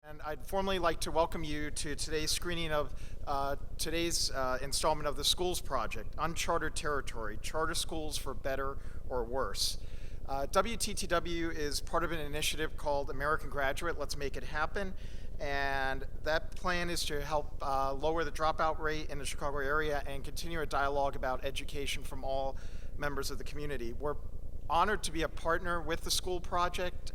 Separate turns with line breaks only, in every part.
And I'd formally like to welcome you to today's screening of today's installment of the Schools Project, UnChartered Territory, Charter Schools for Better or Worse. WTTW is part of an initiative called American Graduate, Let's Make It Happen. And that plan is to help lower the dropout rate in the Chicago area and continue a dialogue about education from all members of the community. We're honored to be a partner with the School Project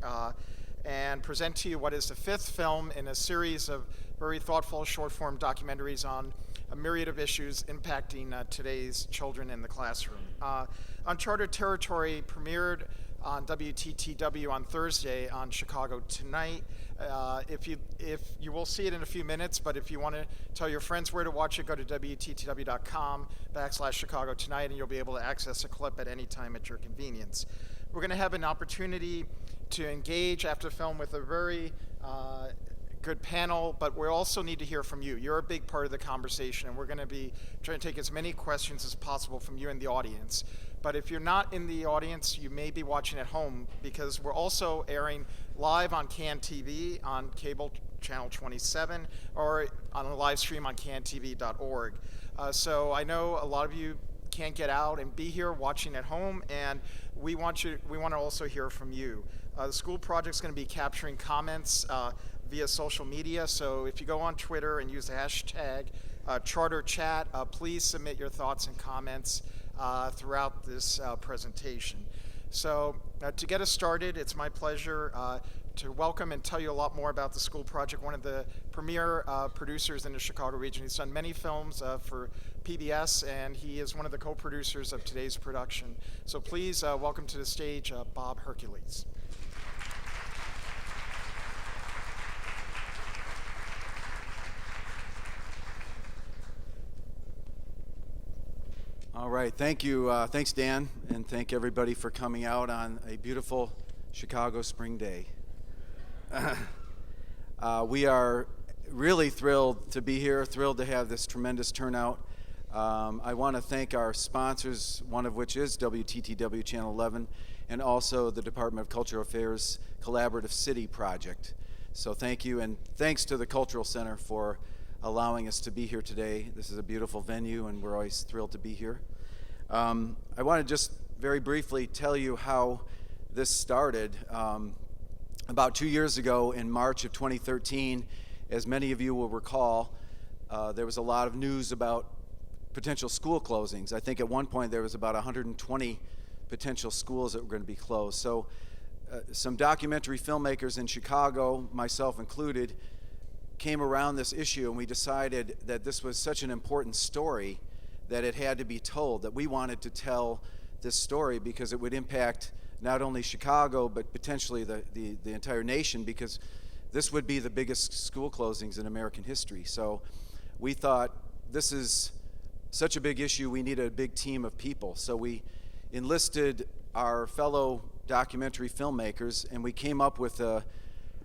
and present to you what is the fifth film in a series of very thoughtful short-form documentaries on a myriad of issues impacting today's children in the classroom. UnChartered Territory premiered on WTTW on Thursday on Chicago Tonight. If you will see it in a few minutes, but if you want to tell your friends where to watch it, go to WTTW.com/Chicago Tonight, and you'll be able to access a clip at any time at your convenience. We're going to have an opportunity to engage after the film with a very good panel, but we also need to hear from you. You're a big part of the conversation, and we're going to be trying to take as many questions as possible from you in the audience. But if you're not in the audience, you may be watching at home, because we're also airing live on CAN TV on cable channel 27 or on a live stream on cantv.org. So I know a lot of you can't get out and be here watching at home, and we want to also hear from you. The School Project's going to be capturing comments via social media, so if you go on Twitter and use the hashtag CharterChat, please submit your thoughts and comments throughout this presentation. So to get us started, it's my pleasure to welcome and tell you a lot more about the School Project, one of the premier producers in the Chicago region. He's done many films for PBS, and he is one of the co-producers of today's production. So please welcome to the stage Bob Hercules.
All right, thank you. Thanks, Dan, and thank everybody for coming out on a beautiful Chicago spring day. We are really thrilled to be here, thrilled to have this tremendous turnout. I want to thank our sponsors, one of which is WTTW Channel 11, and also the Department of Cultural Affairs Collaborative City Project. So thank you, and thanks to the Cultural Center for allowing us to be here today. This is a beautiful venue, and we're always thrilled to be here. I want to just very briefly tell you how this started. About 2 years ago, in March of 2013, as many of you will recall, there was a lot of news about potential school closings. I think at one point there was about 120 potential schools that were going to be closed. So some documentary filmmakers in Chicago, myself included, came around this issue, and we decided that this was such an important story that it had to be told, that we wanted to tell this story because it would impact not only Chicago but potentially the entire nation, because this would be the biggest school closings in American history. So we thought, this is such a big issue, we needed a big team of people. So we enlisted our fellow documentary filmmakers, and we came up with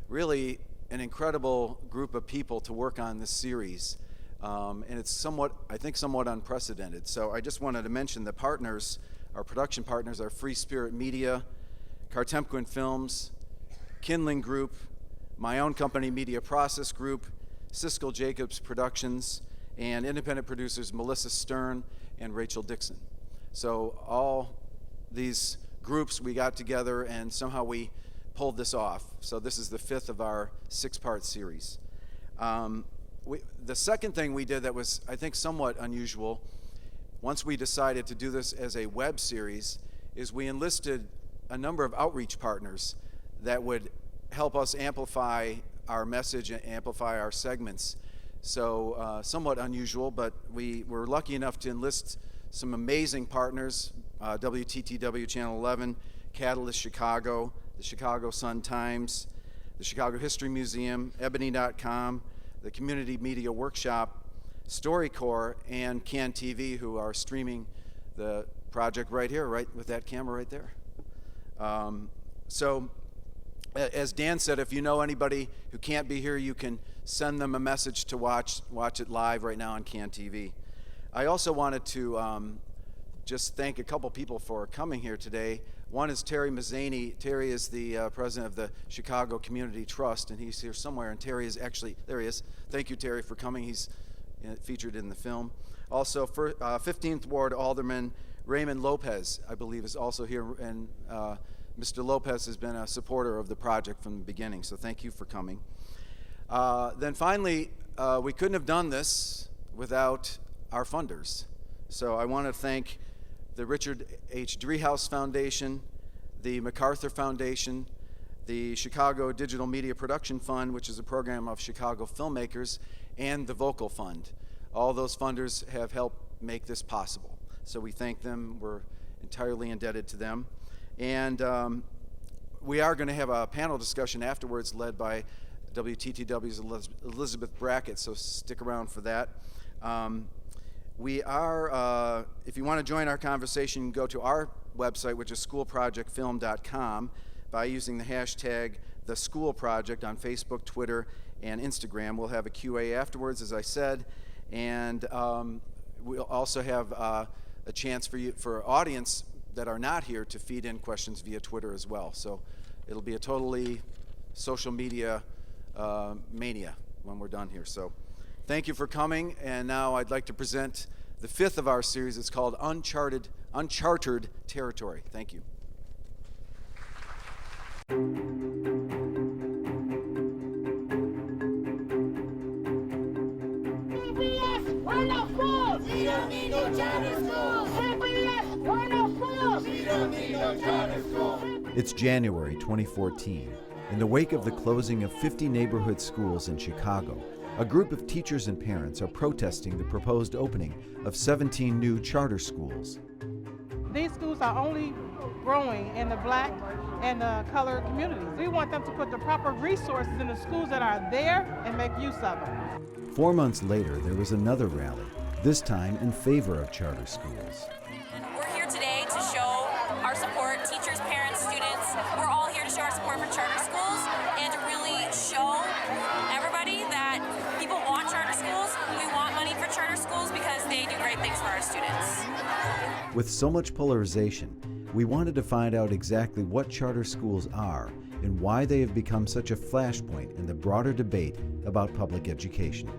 really an incredible group of people to work on this series. And it's I think somewhat unprecedented. So I just wanted to mention the partners. Our production partners are Free Spirit Media, Cartemquin Films, Kindling Group, my own company, Media Process Group, Siskel Jacobs Productions, and independent producers Melissa Stern and Rachel Dixon. So all these groups, we got together and somehow we pulled this off. So this is the fifth of our six-part series. The second thing we did that was, I think, somewhat unusual, once we decided to do this as a web series, is we enlisted a number of outreach partners that would help us amplify our message and amplify our segments. So somewhat unusual, but we were lucky enough to enlist some amazing partners, WTTW Channel 11, Catalyst Chicago, the Chicago Sun-Times, the Chicago History Museum, Ebony.com, the Community Media Workshop, StoryCorps, and CAN TV, who are streaming the project right here, right with that camera right there. So as Dan said, if you know anybody who can't be here, you can send them a message to watch it live right now on CAN TV. I also wanted to just thank a couple people for coming here today. One is Terry Mazzani. Terry is the president of the Chicago Community Trust, and he's here somewhere. And Terry is actually, there he is. Thank you, Terry, for coming. He's featured in the film. Also, 15th Ward Alderman Raymond Lopez, I believe, is also here. And Mr. Lopez has been a supporter of the project from the beginning, so thank you for coming. Then finally, we couldn't have done this without our funders. So I want to thank the Richard H. Driehaus Foundation, the MacArthur Foundation, the Chicago Digital Media Production Fund, which is a program of Chicago filmmakers, and the Vocal Fund. All those funders have helped make this possible. So we thank them. We're entirely indebted to them. And we are going to have a panel discussion afterwards led by WTTW's Elizabeth Brackett, so stick around for that. We are, if you want to join our conversation, go to our website, which is schoolprojectfilm.com, by using the hashtag #TheSchoolProject on Facebook, Twitter, and Instagram. We'll have a QA afterwards, as I said, and we'll also have a chance for audience that are not here to feed in questions via Twitter as well. So it'll be a totally social media mania when we're done here. So thank you for coming, and now I'd like to present the 5th of our series. It's called UnChartered Territory. Thank you.
CBS 104! We don't need no charter schools! CBS 104! We don't need no charter schools!
It's January 2014. In the wake of the closing of 50 neighborhood schools in Chicago, a group of teachers and parents are protesting the proposed opening of 17 new charter schools.
These schools are only growing in the black and the colored communities. We want them to put the proper resources in the schools that are there and make use of them.
4 months later, there was another rally, this time in favor of charter schools.
We're here today to show our support, teachers, parents, students. We're all here to show our support for charter schools and to really show everybody that people want charter schools. We want money for charter schools because they do great things for our students.
With so much polarization, we wanted to find out exactly what charter schools are and why they have become such a flashpoint in the broader debate about public education.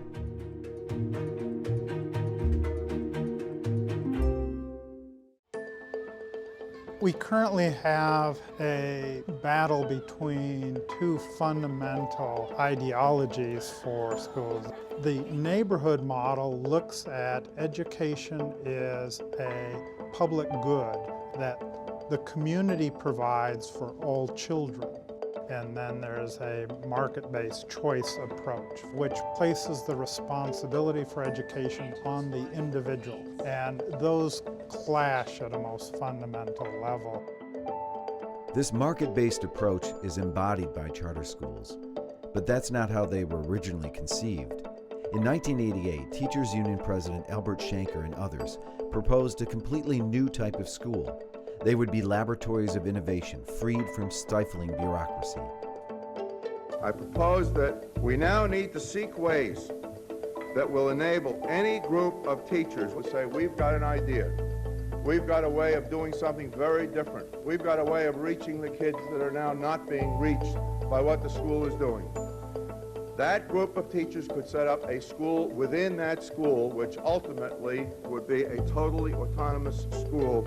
We currently have a battle between two fundamental ideologies for schools. The neighborhood model looks at education as a public good that the community provides for all children. And then there's a market-based choice approach, which places the responsibility for education on the individual. And those clash at a most fundamental level.
This market-based approach is embodied by charter schools, but that's not how they were originally conceived. In 1988, Teachers Union President Albert Shanker and others proposed a completely new type of school. They would be laboratories of innovation, freed from stifling bureaucracy.
I propose that we now need to seek ways that will enable any group of teachers to say, we've got an idea. We've got a way of doing something very different. We've got a way of reaching the kids that are now not being reached by what the school is doing. That group of teachers could set up a school within that school, which ultimately would be a totally autonomous school.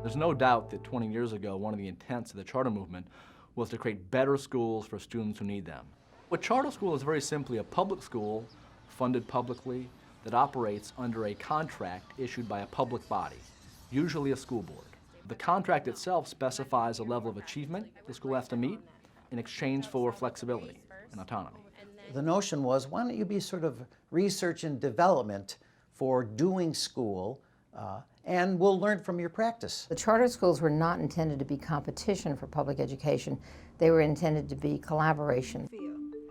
There's no doubt that 20 years ago, one of the intents of the charter movement was to create better schools for students who need them. A charter school is very simply a public school funded publicly that operates under a contract issued by a public body, usually a school board. The contract itself specifies a level of achievement the school has to meet in exchange for flexibility and autonomy.
The notion was, why don't you be sort of research and development for doing school, and we'll learn from your practice.
The charter schools were not intended to be competition for public education. They were intended to be collaboration.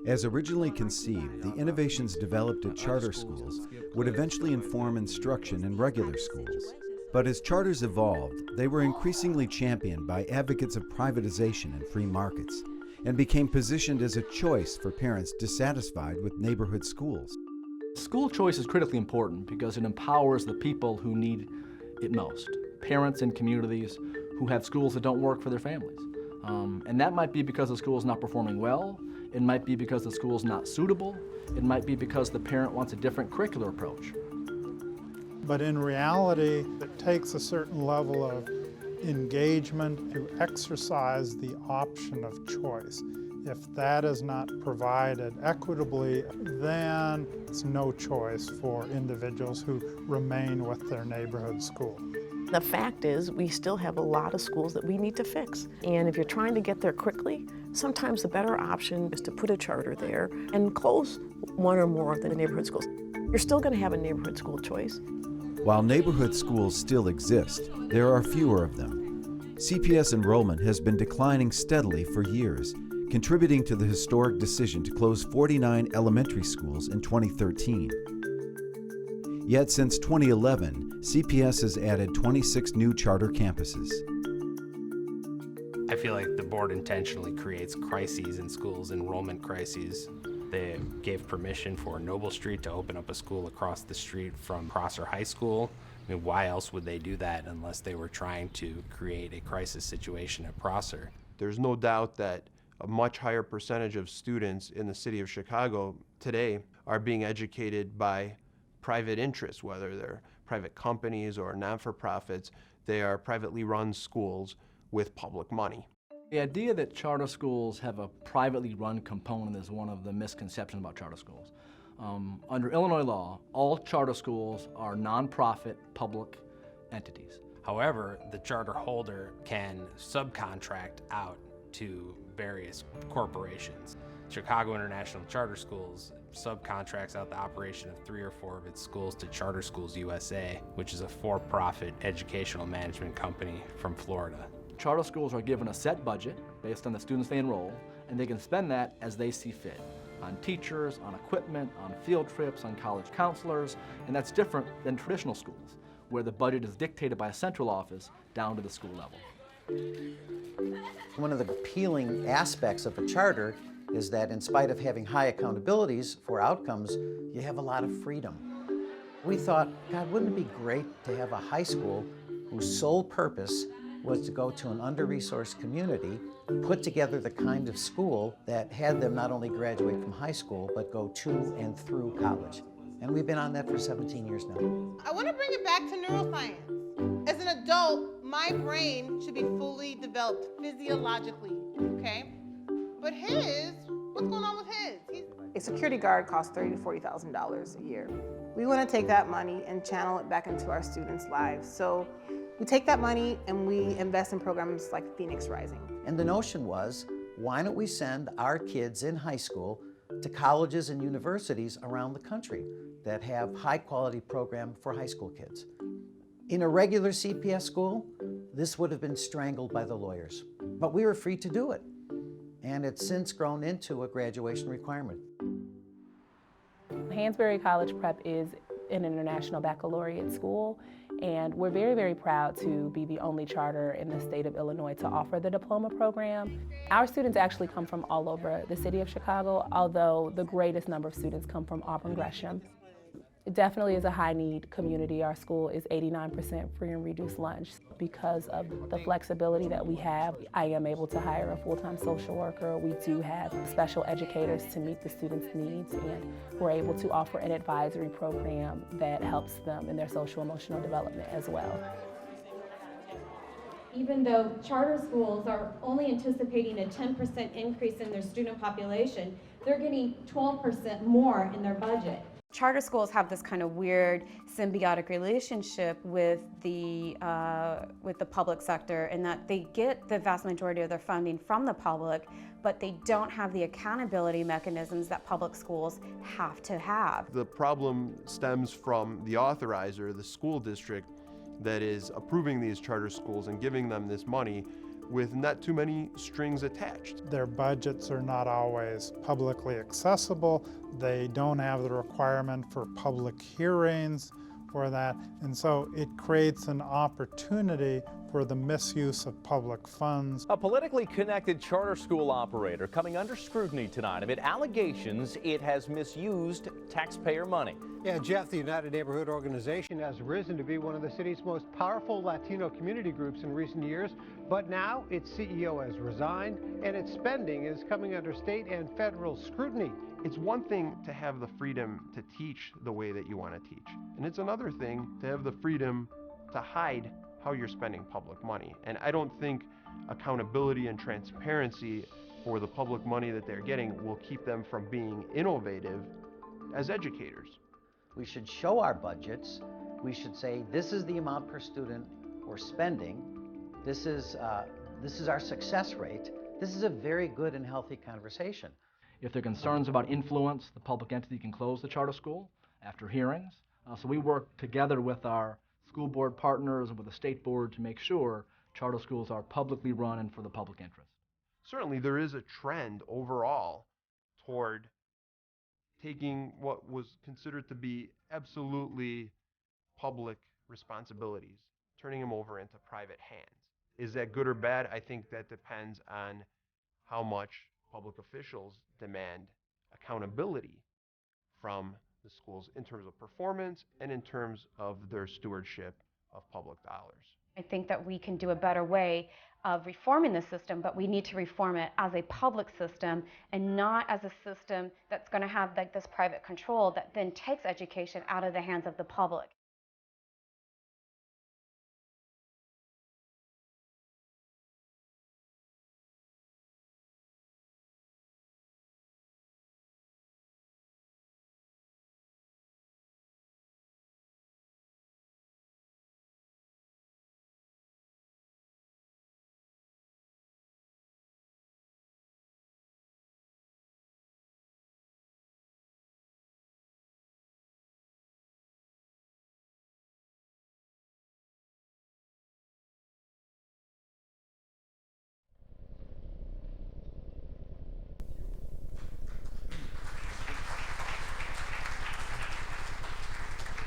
As originally conceived, the innovations developed at charter schools would eventually inform instruction in regular schools. But as charters evolved, they were increasingly championed by advocates of privatization and free markets, and became positioned as a choice for parents dissatisfied with neighborhood schools.
School choice is critically important because it empowers the people who need at most. Parents in communities who have schools that don't work for their families. And that might be because the school is not performing well, it might be because the school is not suitable, it might be because the parent wants a different curricular approach.
But in reality, it takes a certain level of engagement to exercise the option of choice. If that is not provided equitably, then it's no choice for individuals who remain with their neighborhood school.
The fact is, we still have a lot of schools that we need to fix. And if you're trying to get there quickly, sometimes the better option is to put a charter there and close one or more of the neighborhood schools. You're still going to have a neighborhood school choice.
While neighborhood schools still exist, there are fewer of them. CPS enrollment has been declining steadily for years, contributing to the historic decision to close 49 elementary schools in 2013. Yet since 2011, CPS has added 26 new charter campuses.
I feel like the board intentionally creates crises in schools, enrollment crises. They gave permission for Noble Street to open up a school across the street from Prosser High School. I mean, why else would they do that unless they were trying to create a crisis situation at Prosser?
There's no doubt that a much higher percentage of students in the city of Chicago today are being educated by private interests, whether they're private companies or not-for-profits. They are privately run schools with public money.
The idea that charter schools have a privately run component is one of the misconceptions about charter schools. Under Illinois law, all charter schools are nonprofit public entities.
However, the charter holder can subcontract out to various corporations. Chicago International Charter Schools subcontracts out the operation of 3 or 4 of its schools to Charter Schools USA, which is a for-profit educational management company from Florida.
Charter schools are given a set budget based on the students they enroll, and they can spend that as they see fit, on teachers, on equipment, on field trips, on college counselors, and that's different than traditional schools, where the budget is dictated by a central office down to the school level.
One of the appealing aspects of a charter is that in spite of having high accountabilities for outcomes, you have a lot of freedom. We thought, God, wouldn't it be great to have a high school whose sole purpose was to go to an under-resourced community, put together the kind of school that had them not only graduate from high school, but go to and through college. And we've been on that for 17 years now.
I want to bring it back to neuroscience. As an adult, my brain should be fully developed physiologically, okay? But his, what's going on with his? A security guard costs $30,000 to $40,000 a year. We want to take that money and channel it back into our students' lives. So we take that money and we invest in programs like Phoenix Rising.
And the notion was, why don't we send our kids in high school to colleges and universities around the country that have high-quality program for high school kids? In a regular CPS school, this would have been strangled by the lawyers, but we were free to do it. And it's since grown into a graduation requirement.
Hansberry College Prep is an international baccalaureate school, and we're very, very proud to be the only charter in the state of Illinois to offer the diploma program. Our students actually come from all over the city of Chicago, although the greatest number of students come from Auburn Gresham. It definitely is a high-need community. Our school is 89% free and reduced lunch. Because of the flexibility that we have, I am able to hire a full-time social worker. We do have special educators to meet the students' needs, and we're able to offer an advisory program that helps them in their social-emotional development as well.
Even though charter schools are only anticipating a 10% increase in their student population, they're getting 12% more in their budget.
Charter schools have this kind of weird symbiotic relationship with the public sector, in that they get the vast majority of their funding from the public, but they don't have the accountability mechanisms that public schools have to have.
The problem stems from the authorizer, the school district, that is approving these charter schools and giving them this money with not too many strings attached.
Their budgets are not always publicly accessible. They don't have the requirement for public hearings for that. And so it creates an opportunity for the misuse of public funds.
A politically connected charter school operator coming under scrutiny tonight amid allegations it has misused taxpayer money.
Yeah, Jeff, the United Neighborhood Organization has risen to be one of the city's most powerful Latino community groups in recent years, but now its CEO has resigned and its spending is coming under state and federal scrutiny.
It's one thing to have the freedom to teach the way that you want to teach, and it's another thing to have the freedom to hide how you're spending public money. And I don't think accountability and transparency for the public money that they're getting will keep them from being innovative as educators.
We should show our budgets. We should say, this is the amount per student we're spending. This is our success rate. This is a very good and healthy conversation.
If there are concerns about influence, the public entity can close the charter school after hearings. So we work together with our school board partners and with the state board to make sure charter schools are publicly run and for the public interest.
Certainly there is a trend overall toward taking what was considered to be absolutely public responsibilities, turning them over into private hands. Is that good or bad? I think that depends on how much public officials demand accountability from the schools in terms of performance and in terms of their stewardship of public dollars.
I think that we can do a better way of reforming the system, but we need to reform it as a public system and not as a system that's going to have like this private control that then takes education out of the hands of the public.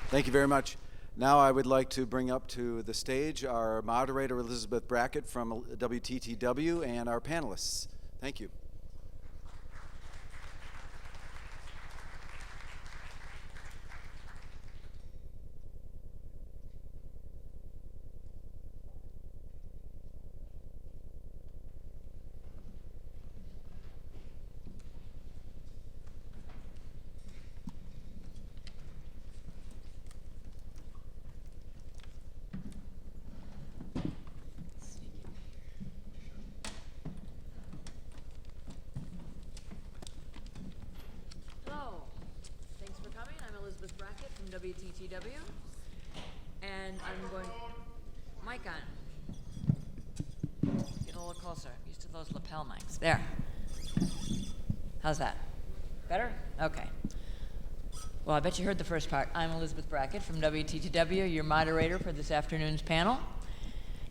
Thank you very much. Now I would like to bring up to the stage our moderator, Elizabeth Brackett from WTTW, and our panelists. Thank you.
WTTW, and I'm going, mic on. Get a little closer, used to those lapel mics. There. How's that? Better? Okay. Well, I bet you heard the first part. I'm Elizabeth Brackett from WTTW, your moderator for this afternoon's panel.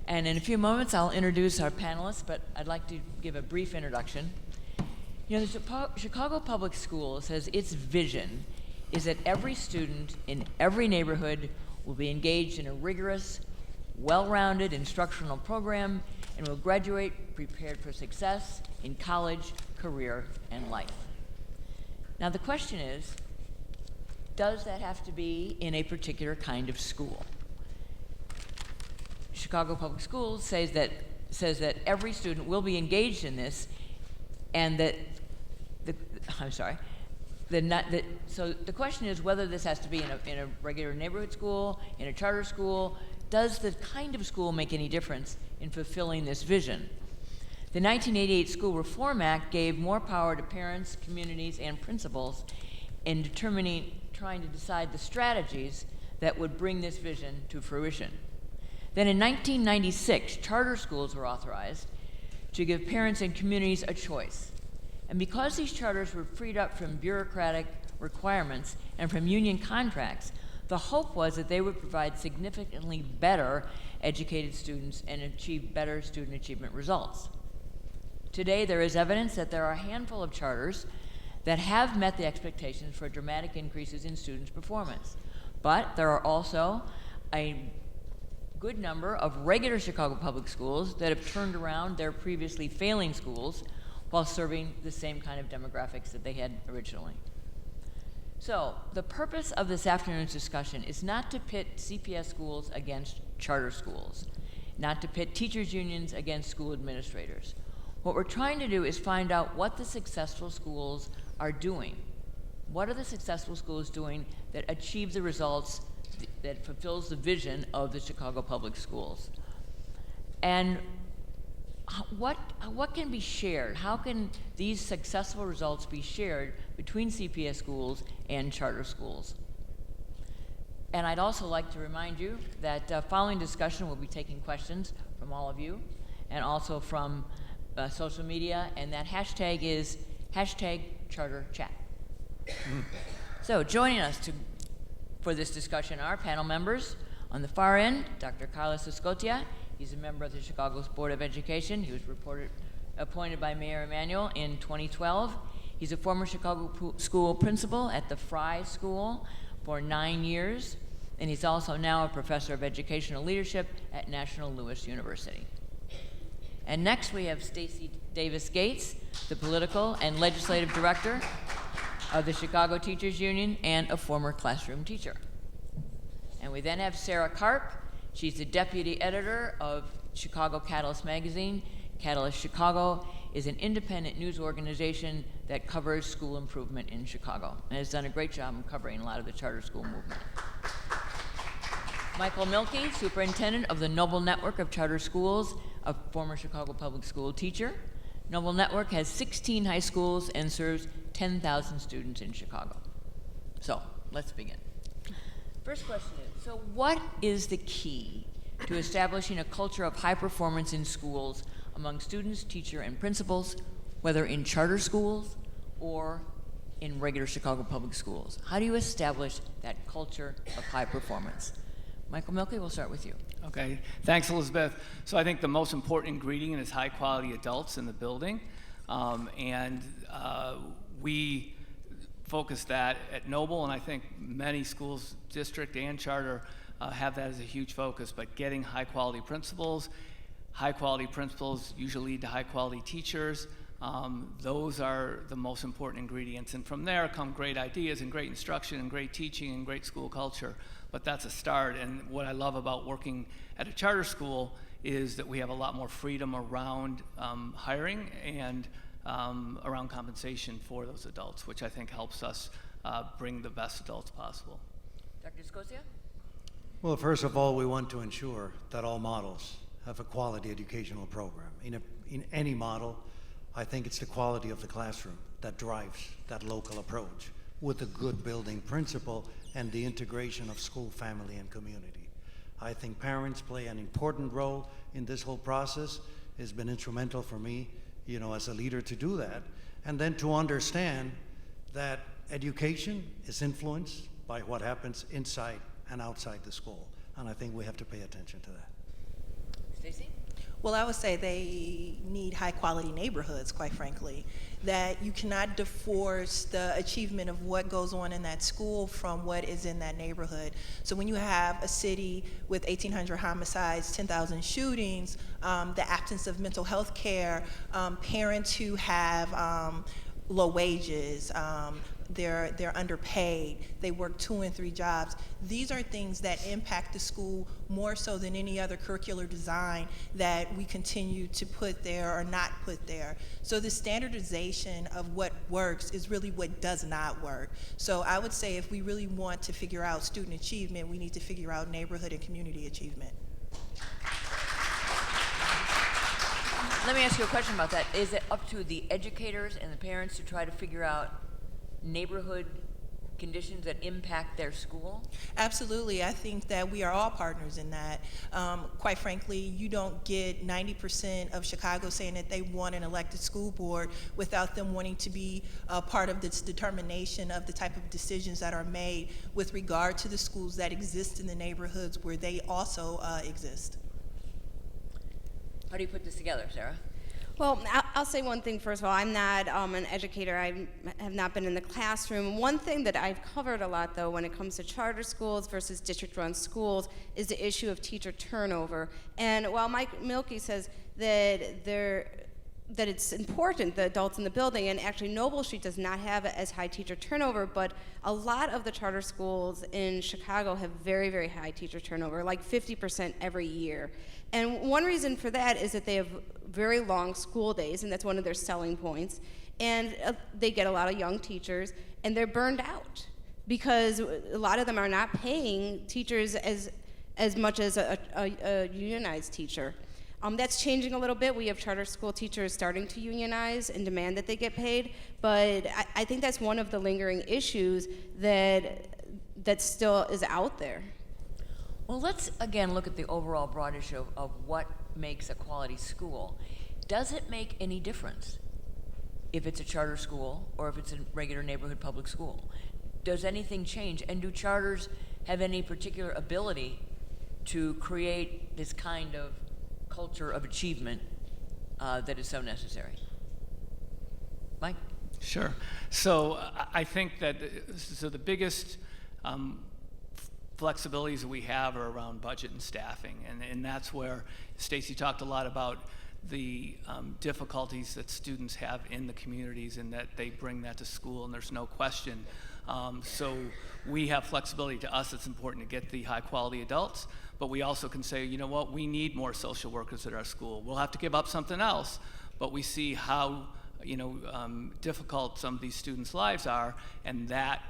And in a few moments, I'll introduce our panelists, but I'd like to give a brief introduction. You know, the Chicago Public Schools says its vision is that every student in every neighborhood will be engaged in a rigorous, well-rounded instructional program and will graduate prepared for success in college, career, and life. Now the question is, does that have to be in a particular kind of school? Chicago Public Schools says that every student will be engaged in this, and that so the question is whether this has to be in a regular neighborhood school, in a charter school. Does the kind of school make any difference in fulfilling this vision? The 1988 School Reform Act gave more power to parents, communities, and principals in trying to decide the strategies that would bring this vision to fruition. Then in 1996, charter schools were authorized to give parents and communities a choice. And because these charters were freed up from bureaucratic requirements and from union contracts, the hope was that they would provide significantly better educated students and achieve better student achievement results. Today, there is evidence that there are a handful of charters that have met the expectations for dramatic increases in students' performance. But there are also a good number of regular Chicago public schools that have turned around their previously failing schools while serving the same kind of demographics that they had originally. So, the purpose of this afternoon's discussion is not to pit CPS schools against charter schools, not to pit teachers' unions against school administrators. What we're trying to do is find out what the successful schools are doing. What are the successful schools doing that achieve the results that fulfills the vision of the Chicago Public Schools? And what can be shared? How can these successful results be shared between CPS schools and charter schools? And I'd also like to remind you that following discussion, we'll be taking questions from all of you and also from social media, and that hashtag is #CharterChat. So joining us for this discussion are panel members. On the far end, Dr. Carlos Escotia. He's a member of the Chicago's Board of Education. He was appointed by Mayor Emanuel in 2012. He's a former Chicago school principal at the Fry School for 9 years, and he's also now a professor of educational leadership at National Louis University. And next we have Stacy Davis Gates, the political and legislative director of the Chicago Teachers Union and a former classroom teacher. And we then have Sarah Karp. She's the deputy editor of Chicago Catalyst magazine. Catalyst Chicago is an independent news organization that covers school improvement in Chicago and has done a great job in covering a lot of the charter school movement. Michael Milkey, superintendent of the Noble Network of Charter Schools, a former Chicago public school teacher. Noble Network has 16 high schools and serves 10,000 students in Chicago. So, let's begin. First question is, so what is the key to establishing a culture of high performance in schools among students, teachers, and principals, whether in charter schools or in regular Chicago public schools? How do you establish that culture of high performance? Michael Milkey, we'll start with you.
Okay, thanks, Elizabeth. So I think the most important ingredient is high quality adults in the building. We focus that at Noble, and I think many schools, district and charter, have that as a huge focus, but getting high quality principals usually lead to high quality teachers. Those are the most important ingredients, and from there come great ideas and great instruction and great teaching and great school culture. But that's a start, and what I love about working at a charter school is that we have a lot more freedom around hiring and around compensation for those adults, which I think helps us bring the best adults possible.
Dr. Scotia?
Well, first of all, we want to ensure that all models have a quality educational program. In any model, I think it's the quality of the classroom that drives that local approach with a good building principle and the integration of school, family, and community. I think parents play an important role in this whole process. It's been instrumental for me, as a leader to do that. And then to understand that education is influenced by what happens inside and outside the school. And I think we have to pay attention to that.
Stacey?
Well, I would say they need high quality neighborhoods, quite frankly, that you cannot divorce the achievement of what goes on in that school from what is in that neighborhood. So when you have a city with 1,800 homicides, 10,000 shootings, the absence of mental health care, parents who have low wages, they're underpaid, they work 2 and 3 jobs. These are things that impact the school more so than any other curricular design that we continue to put there or not put there. So the standardization of what works is really what does not work. So I would say if we really want to figure out student achievement, we need to figure out neighborhood and community achievement.
Let me ask you a question about that. Is it up to the educators and the parents to try to figure out neighborhood conditions that impact their school?
Absolutely. I think that we are all partners in that. Quite frankly, you don't get 90% of Chicago saying that they want an elected school board without them wanting to be a part of this determination of the type of decisions that are made with regard to the schools that exist in the neighborhoods where they also exist.
How do you put this together, Sarah?
Well, I'll say one thing first of all. I'm not an educator. I have not been in the classroom. One thing that I've covered a lot, though, when it comes to charter schools versus district-run schools is the issue of teacher turnover. And while Mike Milkey says that it's important, the adults in the building, and actually Noble Street does not have as high teacher turnover, but a lot of the charter schools in Chicago have very, very high teacher turnover, like 50% every year. And one reason for that is that they have very long school days, and that's one of their selling points. And they get a lot of young teachers, and they're burned out because a lot of them are not paying teachers as much as a unionized teacher. That's changing a little bit. We have charter school teachers starting to unionize and demand that they get paid, but I think that's one of the lingering issues that still is out there.
Well, let's again look at the overall broad issue of what makes a quality school. Does it make any difference if it's a charter school or if it's a regular neighborhood public school? Does anything change? And do charters have any particular ability to create this kind of culture of achievement that is so necessary? Mike?
Sure. So I think that the biggest flexibilities that we have are around budget and staffing, and that's where Stacy talked a lot about the difficulties that students have in the communities and that they bring that to school, and there's no question. So we have flexibility. To us, it's important to get the high quality adults, but we also can say, you know what, we need more social workers at our school. We'll have to give up something else, but we see how difficult some of these students' lives are, and that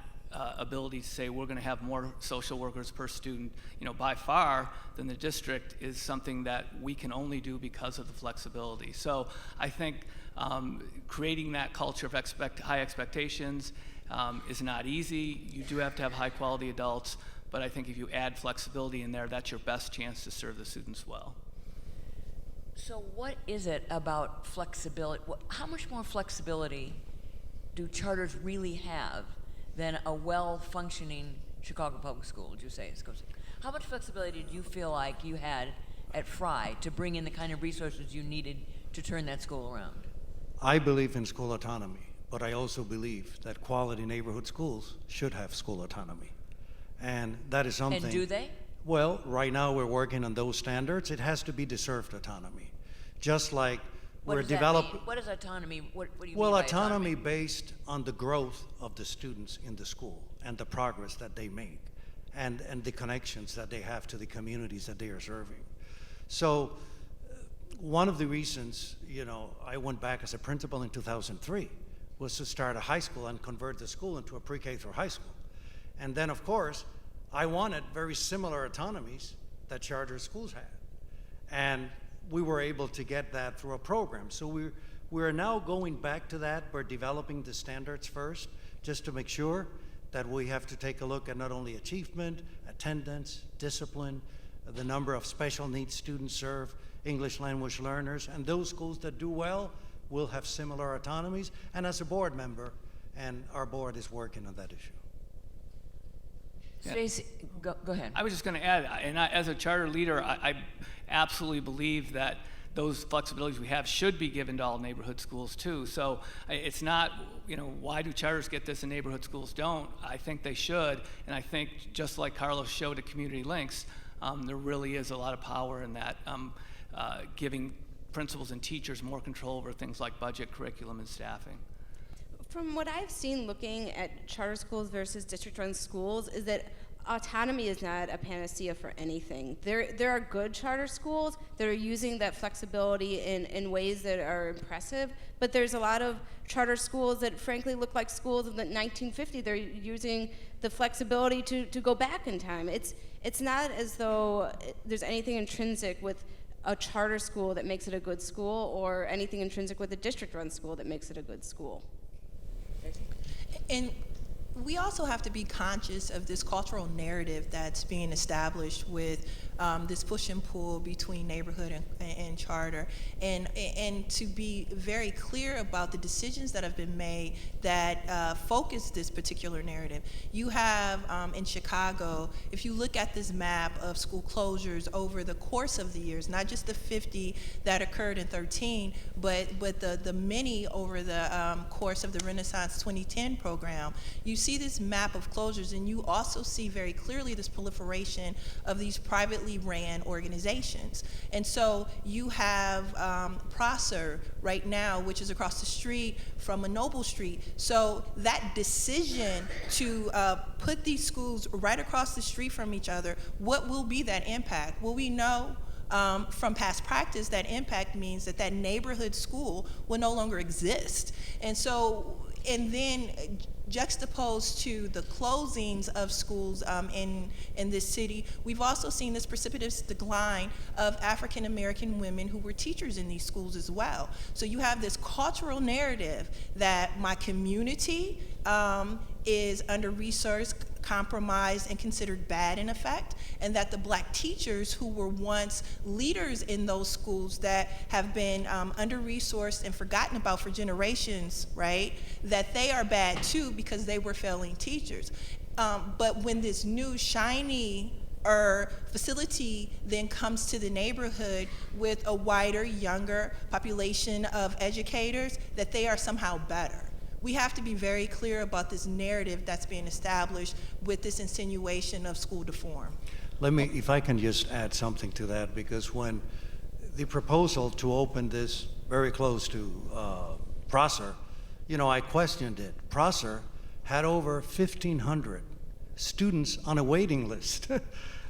ability to say we're going to have more social workers per student, by far than the district, is something that we can only do because of the flexibility. So I think creating that culture of high expectations is not easy. You do have to have high quality adults, but I think if you add flexibility in there, that's your best chance to serve the students well.
So what is it about flexibility? How much more flexibility do charters really have than a well-functioning Chicago public school, would you say? How much flexibility do you feel like you had at Fry to bring in the kind of resources you needed to turn that school around?
I believe in school autonomy, but I also believe that quality neighborhood schools should have school autonomy. And that is something...
And do they?
Well, right now we're working on those standards. It has to be deserved autonomy. Just like we're developing...
What is autonomy? What do you
well,
mean by
autonomy based on the growth of the students in the school and the progress that they make and the connections that they have to the communities that they are serving. So one of the reasons, I went back as a principal in 2003 was to start a high school and convert the school into a pre-K through high school. And then, of course, I wanted very similar autonomies that charter schools had. And we were able to get that through a program. So we're now going back to that. We're developing the standards first, just to make sure that we have to take a look at not only achievement, attendance, discipline, the number of special needs students served, English language learners, and those schools that do well will have similar autonomies. And as a board member, and our board is working on that issue.
Stacey, go ahead.
I was just going to add, and as a charter leader, I absolutely believe that those flexibilities we have should be given to all neighborhood schools too. So it's not, why do charters get this and neighborhood schools don't? I think they should, and I think just like Carlos showed at Community Links, there really is a lot of power in that, giving principals and teachers more control over things like budget, curriculum, and staffing.
From what I've seen looking at charter schools versus district-run schools is that autonomy is not a panacea for anything. There are good charter schools that are using that flexibility in ways that are impressive, but there's a lot of charter schools that frankly look like schools of the 1950s. They're using the flexibility to go back in time. It's not as though there's anything intrinsic with a charter school that makes it a good school or anything intrinsic with a district-run school that makes it a good school.
And we also have to be conscious of this cultural narrative that's being established with this push and pull between neighborhood and charter, and to be very clear about the decisions that have been made that focus this particular narrative. You have in Chicago, if you look at this map of school closures over the course of the years, not just the 50 that occurred in 13, but the many over the course of the Renaissance 2010 program, you see this map of closures, and you also see very clearly this proliferation of these privately ran organizations. And so you have Prosser right now, which is across the street from a Noble Street. So that decision to put these schools right across the street from each other, what will be that impact? Well, we know from past practice that impact means that that neighborhood school will no longer exist. And so, and then juxtaposed to the closings of schools in this city, we've also seen this precipitous decline of African American women who were teachers in these schools as well. So you have this cultural narrative that my community is under-resourced, compromised, and considered bad in effect, and that the Black teachers who were once leaders in those schools that have been under-resourced and forgotten about for generations, right, that they are bad too because they were failing teachers. But when this new shiny facility then comes to the neighborhood with a wider, younger population of educators, that they are somehow better. We have to be very clear about this narrative that's being established with this insinuation of school deform.
Let me, if I can just add something to that, because when the proposal to open this very close to Prosser, you know, I questioned it. Prosser had over 1,500 students on a waiting list.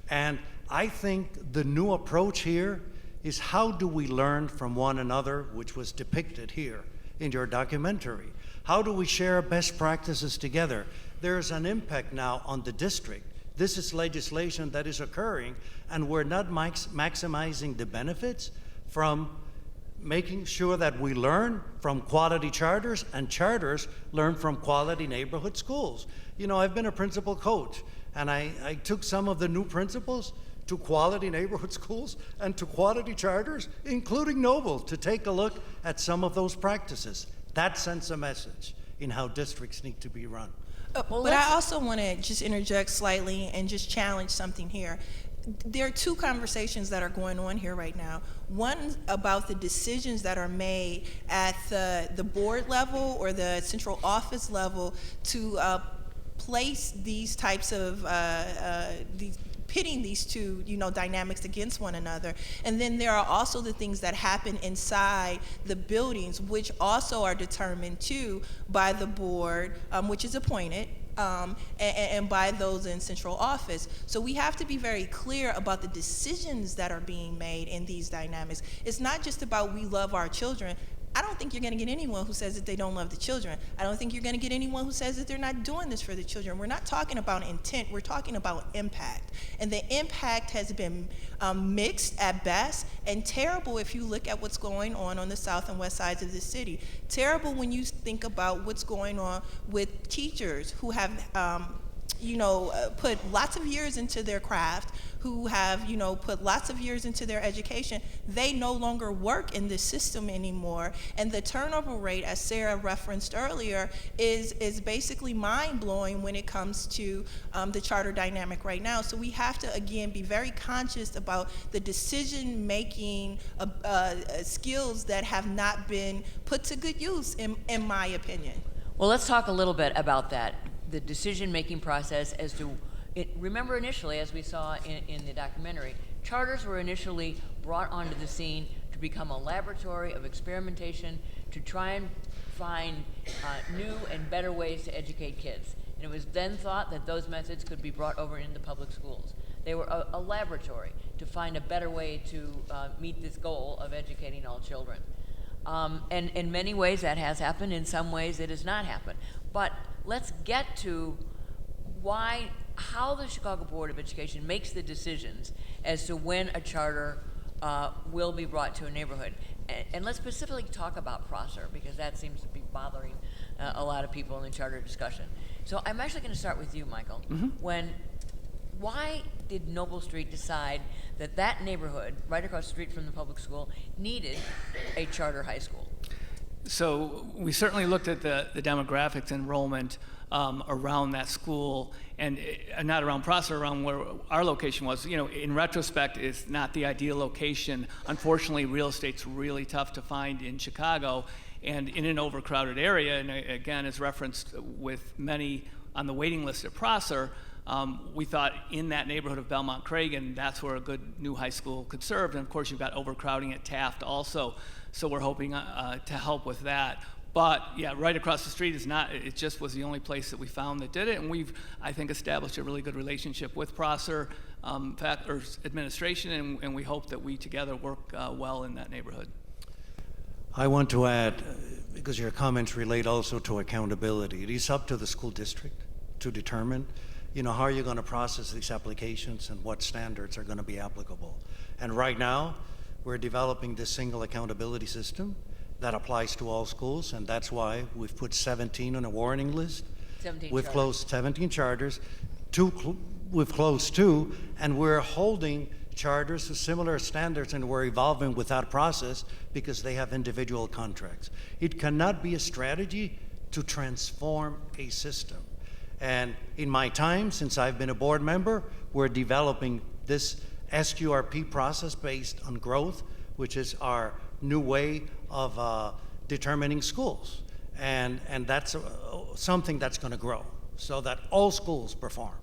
And I think the new approach here is how do we learn from one another, which was depicted here in your documentary. How do we share best practices together? There's an impact now on the district. This is legislation that is occurring, and we're not maximizing the benefits from making sure that we learn from quality charters, and charters learn from quality neighborhood schools. You know, I've been a principal coach, and I took some of the new principals to quality neighborhood schools and to quality charters, including Noble, to take a look at some of those practices. That sends a message in how districts need to be run.
But I also want to just interject slightly and just challenge something here. There are two conversations that are going on here right now. One about the decisions that are made at the board level or the central office level to place these types of pitting these two, you know, dynamics against one another. And then there are also the things that happen inside the buildings, which also are determined too by the board, which is appointed, and by those in central office. So we have to be very clear about the decisions that are being made in these dynamics. It's not just about we love our children. I don't think you're going to get anyone who says that they don't love the children. I don't think you're going to get anyone who says that they're not doing this for the children. We're not talking about intent, we're talking about impact. And the impact has been mixed at best, and terrible if you look at what's going on the south and west sides of the city. Terrible when you think about what's going on with teachers who have put lots of years into their craft, who have, put lots of years into their education. They no longer work in this system anymore. And the turnover rate, as Sarah referenced earlier, is basically mind-blowing when it comes to the charter dynamic right now. So we have to, again, be very conscious about the decision-making skills that have not been put to good use, in my opinion.
Well, let's talk a little bit about that. The decision-making process as to, remember initially, as we saw in the documentary, charters were initially brought onto the scene to become a laboratory of experimentation to try and find new and better ways to educate kids. And it was then thought that those methods could be brought over into public schools. They were a laboratory to find a better way to meet this goal of educating all children. And in many ways that has happened, in some ways it has not happened. But let's get to how the Chicago Board of Education makes the decisions as to when a charter will be brought to a neighborhood. and let's specifically talk about Prosser, because that seems to be bothering a lot of people in the charter discussion. So I'm actually going to start with you, Michael. Why did Noble Street decide that that neighborhood, right across the street from the public school, needed a charter high school?
So we certainly looked at the demographics enrollment around that school, and not around Prosser, around where our location was. You know, in retrospect, it's not the ideal location. Unfortunately, real estate's really tough to find in Chicago, and in an overcrowded area, and again, as referenced with many on the waiting list at Prosser, we thought in that neighborhood of Belmont-Cragen, that's where a good new high school could serve. And of course, you've got overcrowding at Taft also. So we're hoping to help with that. But yeah, right across the street is not, it just was the only place that we found that did it. And we've, I think, established a really good relationship with Prosser administration, and we hope that we together work well in that neighborhood.
I want to add, because your comments relate also to accountability, it is up to the school district to determine, you know, how are you going to process these applications and what standards are going to be applicable. And right now, we're developing this single accountability system that applies to all schools, and that's why we've put 17 on a warning list.
17
We've
charters.
closed 17 charters. We've closed 2, and we're holding charters to similar standards, and we're evolving with that process because they have individual contracts. It cannot be a strategy to transform a system. And in my time, since I've been a board member, we're developing this SQRP process based on growth, which is our new way of determining schools. And that's something that's going to grow so that all schools perform.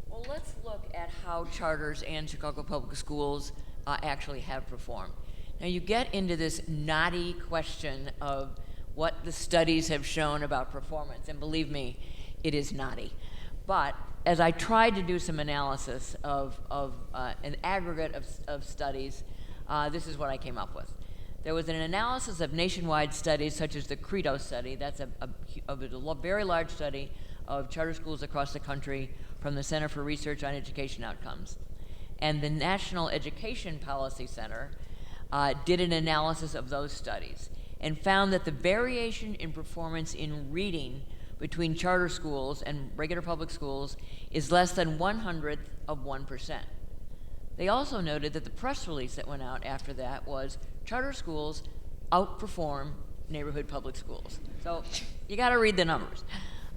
Well, let's look at how charters and Chicago Public Schools actually have performed. Now, you get into this knotty question of what the studies have shown about performance, and believe me, it is knotty. But as I tried to do some analysis of an aggregate of studies, this is what I came up with. There was an analysis of nationwide studies, such as the Credo study. That's a very large study of charter schools across the country from the Center for Research on Education Outcomes. And the National Education Policy Center did an analysis of those studies and found that the variation in performance in reading between charter schools and regular public schools is less than 1/100 of 1%. They also noted that the press release that went out after that was charter schools outperform neighborhood public schools. So you got to read the numbers.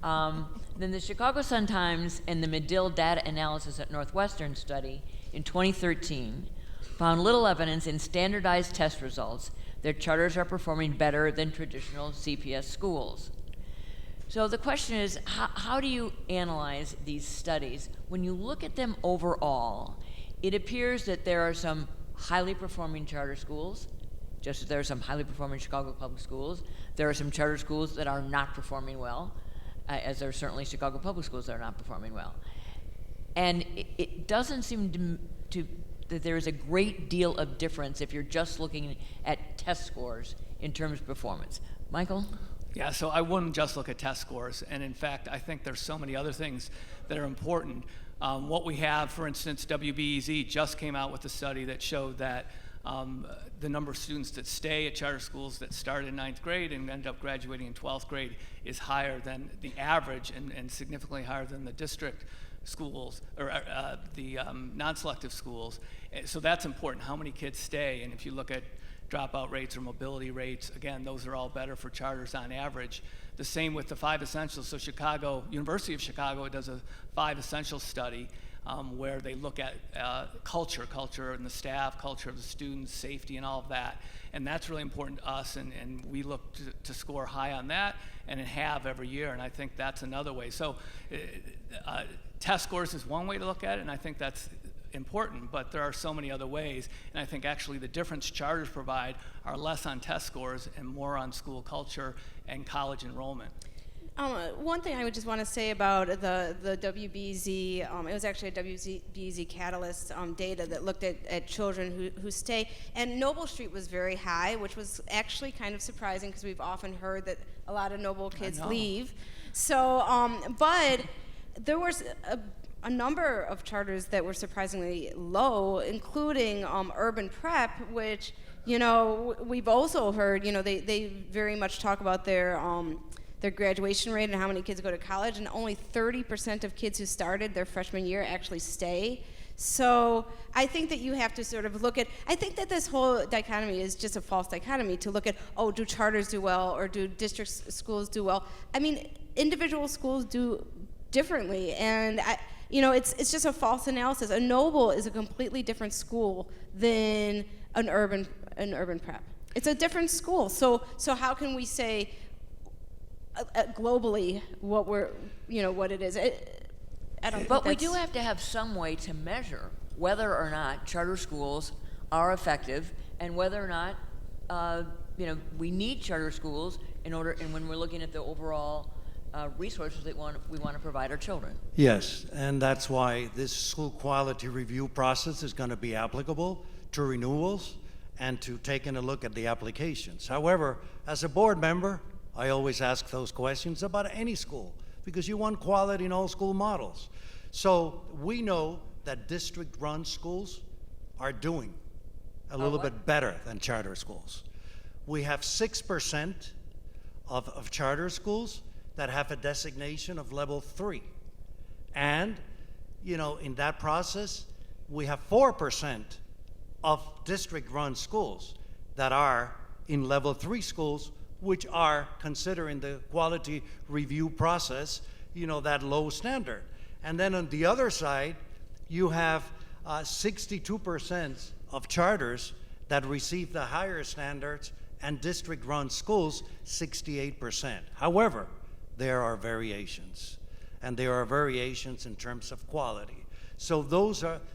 Then the Chicago Sun-Times and the Medill Data Analysis at Northwestern study in 2013 found little evidence in standardized test results that charters are performing better than traditional CPS schools. So the question is, how do you analyze these studies? When you look at them overall, it appears that there are some highly performing charter schools, just as there are some highly performing Chicago public schools. There are some charter schools that are not performing well, as there are certainly Chicago public schools that are not performing well. And it doesn't seem that there is a great deal of difference if you're just looking at test scores in terms of performance. Michael?
Yeah, so I wouldn't just look at test scores. And in fact, I think there's so many other things that are important. What we have, for instance, WBEZ just came out with a study that showed that the number of students that stay at charter schools that start in 9th grade and end up graduating in 12th grade is higher than the average and significantly higher than the district schools or the non-selective schools. So that's important, how many kids stay. And if you look at dropout rates or mobility rates, again, those are all better for charters on average. The same with the 5 essentials. So University of Chicago does a 5 essentials study where they look at culture and the staff, culture of the students, safety and all of that. And that's really important to us, and we look to score high on that and have every year, and I think that's another way. So test scores is one way to look at it, and I think that's important, but there are so many other ways, and I think actually the difference charters provide are less on test scores and more on school culture and college enrollment.
One thing I would just want to say about the WBZ, it was actually a WBZ Catalyst data that looked at children who stay, and Noble Street was very high, which was actually kind of surprising because we've often heard that a lot of Noble kids leave. So, but there was a number of charters that were surprisingly low, including Urban Prep, which You know, we've also heard, you know, they very much talk about their graduation rate and how many kids go to college, and only 30% of kids who started their freshman year actually stay. So I think that you have to sort of look at, I think that this whole dichotomy is just a false dichotomy to look at, oh, do charters do well or do district schools do well? I mean, individual schools do differently, and you know, it's just a false analysis. A Noble is a completely different school than an urban prep. It's a different school. So how can we say globally what what it is? I don't.
But we do have to have some way to measure whether or not charter schools are effective, and whether or not we need charter schools in order. And when we're looking at the overall resources that we want to provide our children.
Yes, and that's why this school quality review process is going to be applicable to renewals and to taking a look at the applications. However, as a board member, I always ask those questions about any school, because you want quality in all school models. So we know that district-run schools are doing a little bit better than charter schools. We have 6% of charter schools that have a designation of level 3. And, you know, in that process, we have 4% of district-run schools that are in level 3 schools, which are considering the quality review process, you know, that low standard. And then on the other side, you have 62% of charters that receive the higher standards, and district-run schools, 68%. However, there are variations, and there are variations in terms of quality. So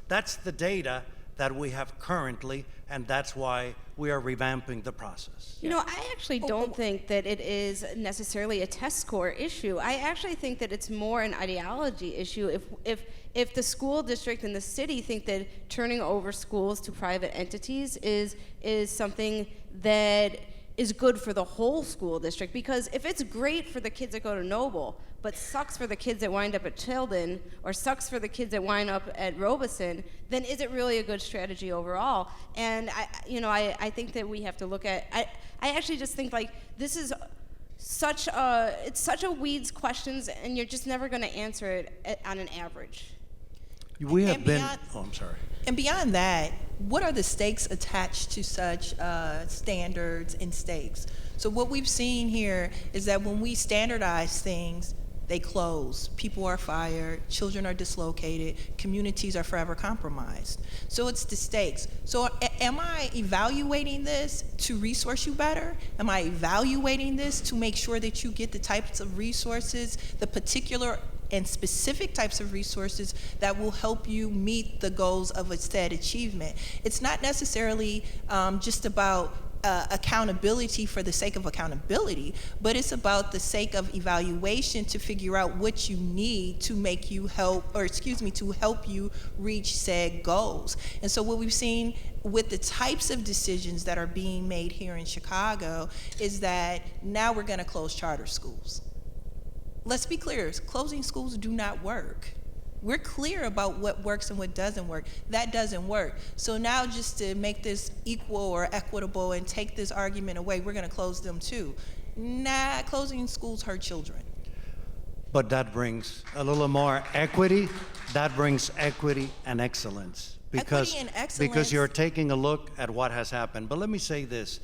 that's the data that we have currently, and that's why we are revamping the process.
You know, I actually don't think that it is necessarily a test score issue. I actually think that it's more an ideology issue. If the school district and the city think that turning over schools to private entities is something that is good for the whole school district, because if it's great for the kids that go to Noble, but sucks for the kids that wind up at Tilden, or sucks for the kids that wind up at Robeson, then is it really a good strategy overall? And I think that we have to look at, I actually just think like this is it's such a weeds questions, and you're just never going to answer it on an average.
We have been, I'm sorry.
And beyond that, what are the stakes attached to such standards and stakes? So what we've seen here is that when we standardize things, they close, people are fired, children are dislocated, communities are forever compromised. So it's the stakes. So am I evaluating this to resource you better? Am I evaluating this to make sure that you get the types of resources, the particular and specific types of resources that will help you meet the goals of a said achievement? It's not necessarily just about accountability for the sake of accountability, but it's about the sake of evaluation to figure out what you need to make you to help you reach said goals. And so what we've seen with the types of decisions that are being made here in Chicago is that now we're going to close charter schools. Let's be clear, closing schools do not work. We're clear about what works and what doesn't work. That doesn't work. So now just to make this equal or equitable and take this argument away, we're going to close them too. Nah, closing schools hurt children.
But that brings a little more equity. That brings equity and excellence. Because you're taking a look at what has happened. But let me say this.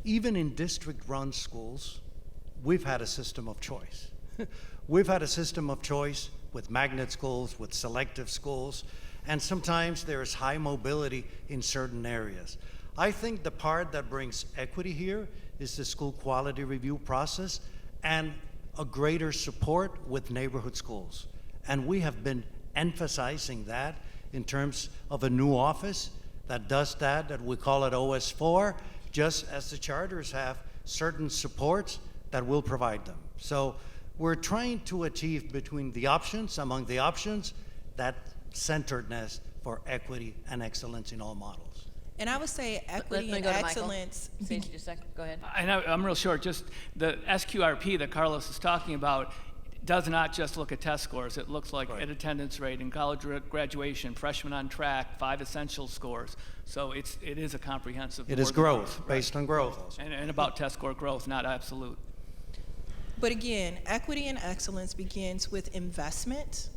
Even in district-run schools, we've had a system of choice. We've had a system of choice with magnet schools, with selective schools, and sometimes there's high mobility in certain areas. I think the part that brings equity here is the school quality review process and a greater support with neighborhood schools. And we have been emphasizing that in terms of a new office that does that we call it OS4, just as the charters have certain supports that will provide them. So we're trying to achieve among the options, that centeredness for equity and excellence in all models.
And I would say equity and excellence.
Just a second. Go ahead.
I'm real short. Just the SQRP that Carlos is talking about, does not just look at test scores. It looks like at attendance rate and college graduation, freshman on track, 5 essential scores. So it is a comprehensive.
It is growth, based on growth.
And about test score growth, not absolute.
But again, equity and excellence begins with investment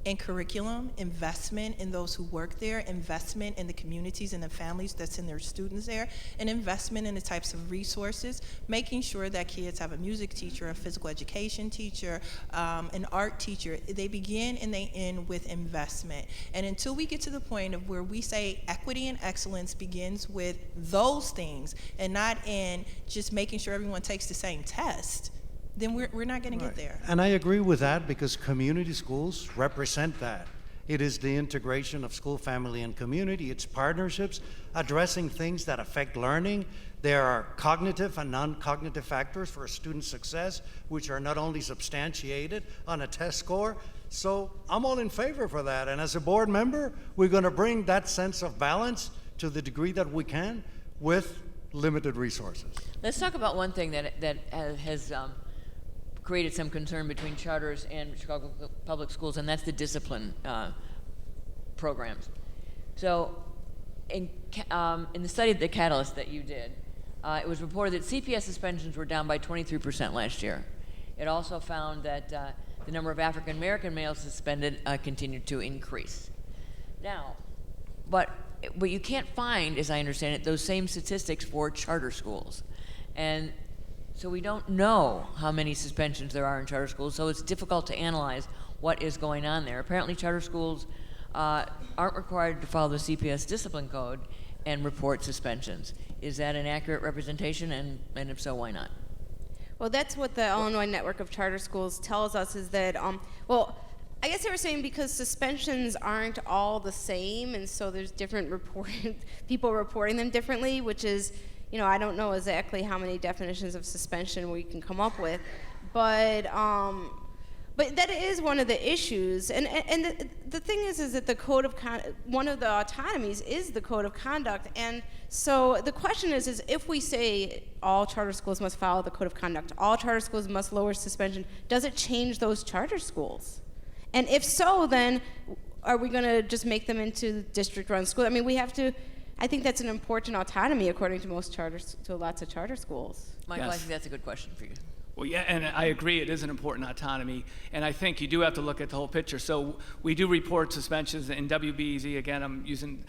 in curriculum, investment in those who work there, investment in the communities and the families that send their students there, and investment in the types of resources, making sure that kids have a music teacher, a physical education teacher, an art teacher. They begin and they end with investment. And until we get to the point of where we say equity and excellence begins with those things and not in just making sure everyone takes the same test, then we're not going to get there.
And I agree with that because community schools represent that. It is the integration of school, family, and community. It's partnerships addressing things that affect learning. There are cognitive and non-cognitive factors for student success, which are not only substantiated on a test score. So I'm all in favor for that. And as a board member, we're going to bring that sense of balance to the degree that we can with limited resources.
Let's talk about one thing that has created some concern between charters and Chicago public schools, and that's the discipline programs. So in the study, the Catalyst that you did, it was reported that CPS suspensions were down by 23% last year. It also found that the number of African American males suspended continued to increase. Now, but you can't find, as I understand it, those same statistics for charter schools. And so we don't know how many suspensions there are in charter schools, so it's difficult to analyze what is going on there. Apparently charter schools aren't required to follow the CPS discipline code and report suspensions. Is that an accurate representation, and if so, why not?
Well, that's what the Illinois Network of Charter Schools tells us, is that, well, I guess they were saying because suspensions aren't all the same, and so there's different people reporting them differently, which is, you know, I don't know exactly how many definitions of suspension we can come up with, but that is one of the issues. And the thing is that the code of one of the autonomies is the code of conduct. And so the question is if we say all charter schools must follow the code of conduct, all charter schools must lower suspension, does it change those charter schools? And if so, then are we going to just make them into district-run schools? I mean, we have to. I think that's an important autonomy according to lots of charter schools.
Michael, I think that's a good question for you.
Well, yeah, and I agree it is an important autonomy, and I think you do have to look at the whole picture. So we do report suspensions in WBEZ. Again, I'm using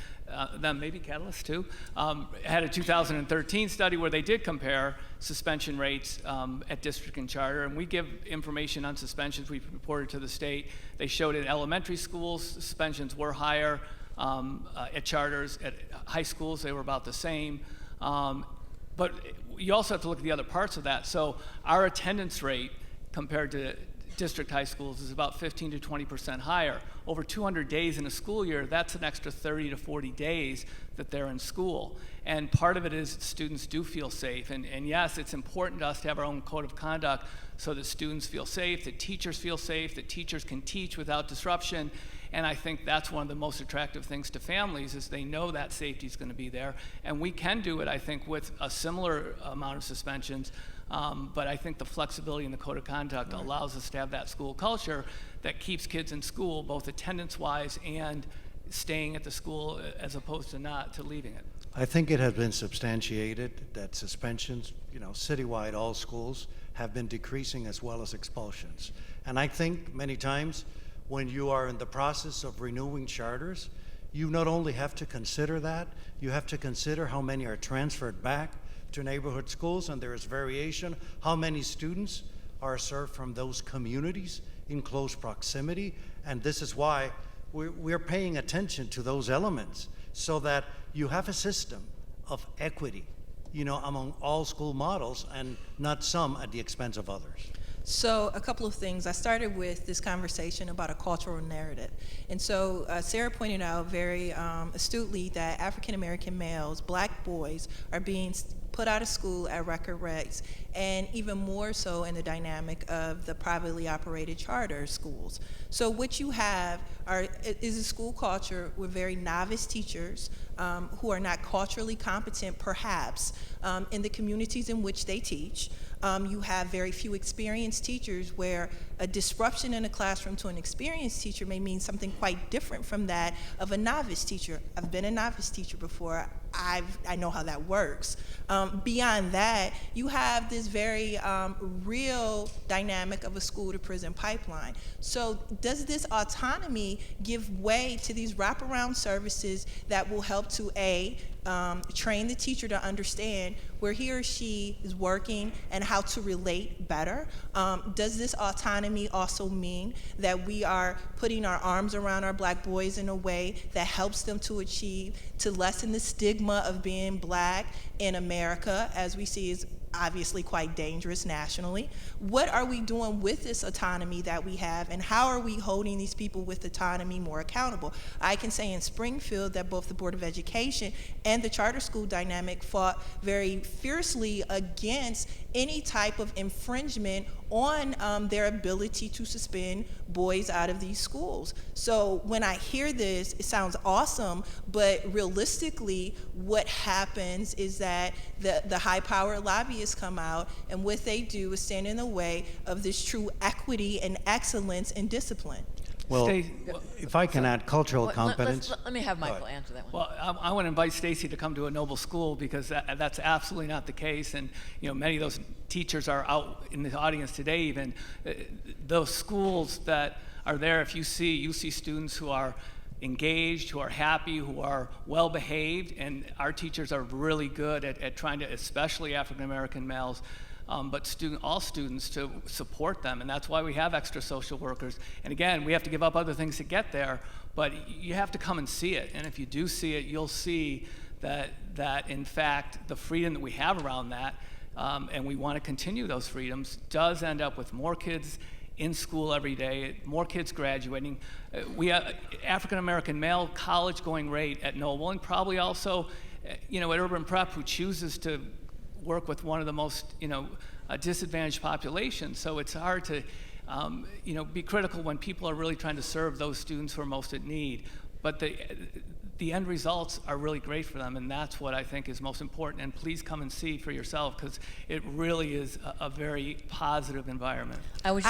them, maybe Catalyst too. Had a 2013 study where they did compare suspension rates at district and charter, and we give information on suspensions we've reported to the state. They showed in elementary schools suspensions were higher. At charters, at high schools, they were about the same. But you also have to look at the other parts of that. So our attendance rate compared to district high schools is about 15 to 20% higher. Over 200 days in a school year, that's an extra 30 to 40 days that they're in school. And part of it is students do feel safe. And yes, it's important to us to have our own code of conduct so that students feel safe, that teachers feel safe, that teachers can teach without disruption. And I think that's one of the most attractive things to families is they know that safety is going to be there. And we can do it, I think, with a similar amount of suspensions. But I think the flexibility in the code of conduct allows us to have that school culture that keeps kids in school, both attendance-wise and staying at the school as opposed to leaving it.
I think it has been substantiated that suspensions, citywide, all schools, have been decreasing as well as expulsions. And I think many times when you are in the process of renewing charters, you not only have to consider that, you have to consider how many are transferred back to neighborhood schools, and there is variation, how many students are served from those communities in close proximity, and this is why we're paying attention to those elements so that you have a system of equity, among all school models and not some at the expense of others.
So a couple of things. I started with this conversation about a cultural narrative. And so Sarah pointed out very astutely that African American males, black boys, are being put out of school at record rates, and even more so in the dynamic of the privately operated charter schools. So what you have is a school culture with very novice teachers who are not culturally competent, perhaps, in the communities in which they teach. You have very few experienced teachers, where a disruption in a classroom to an experienced teacher may mean something quite different from that of a novice teacher. I've been a novice teacher before. I know how that works. Beyond that, you have this very real dynamic of a school to prison pipeline. So does this autonomy give way to these wraparound services that will help to train the teacher to understand where he or she is working and how to relate better? Does this autonomy also mean that we are putting our arms around our Black boys in a way that helps them to lessen the stigma of being Black in America, as we see is obviously quite dangerous nationally? What are we doing with this autonomy that we have, and how are we holding these people with autonomy more accountable? I can say in Springfield that both the Board of Education and the charter school dynamic fought very fiercely against any type of infringement on their ability to suspend boys out of these schools. So when I hear this, it sounds awesome, but realistically, what happens is that the high-powered lobbyists come out, and what they do is stand in the way of this true equity and excellence and discipline.
Well, if I can add cultural competence.
Let me have Michael answer that one.
Well, I want to invite Stacy to come to a Noble school, because that's absolutely not the case. And many of those teachers are out in the audience today. Even those schools that are there, if you see students who are engaged, who are happy, who are well behaved, and our teachers are really good at trying to, especially African American males, but all students, to support them. And that's why we have extra social workers. And again, we have to give up other things to get there, but you have to come and see it. And if you do see it, you'll see that in fact, the freedom that we have around that, and we want to continue those freedoms, does end up with more kids in school every day, more kids graduating. We have African American male college going rate at Noble, and probably also at Urban Prep, who chooses to work with one of the most disadvantaged populations. So it's hard to be critical when people are really trying to serve those students who are most in need. But the end results are really great for them, and that's what I think is most important. And please come and see for yourself, because it really is a very positive environment.
I would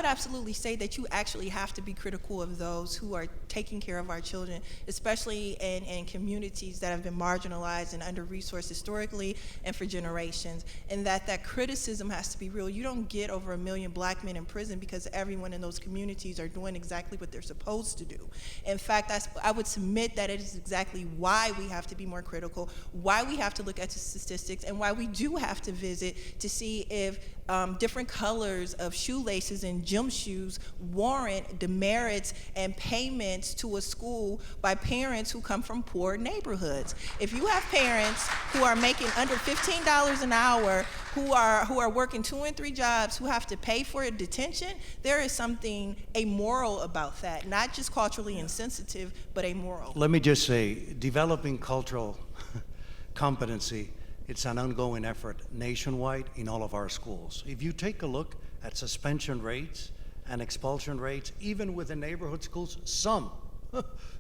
absolutely say that you actually have to be critical of those who are taking care of our children, especially in communities that have been marginalized and under-resourced historically and for generations, and that criticism has to be real. You don't get over 1 million Black men in prison because everyone in those communities are doing exactly what they're supposed to do. In fact, I would submit that it is exactly why we have to be more critical, why we have to look at the statistics, and why we do have to visit to see if different colors of shoelaces and gym shoes warrant demerits and payments to a school by parents who come from poor neighborhoods. If you have parents who are making under $15 an hour, who are working 2 and 3 jobs, who have to pay for a detention, there is something amoral about that. Not just culturally insensitive, but amoral.
Let me just say, developing cultural competency, it's an ongoing effort nationwide in all of our schools. If you take a look at suspension rates and expulsion rates, even within neighborhood schools, some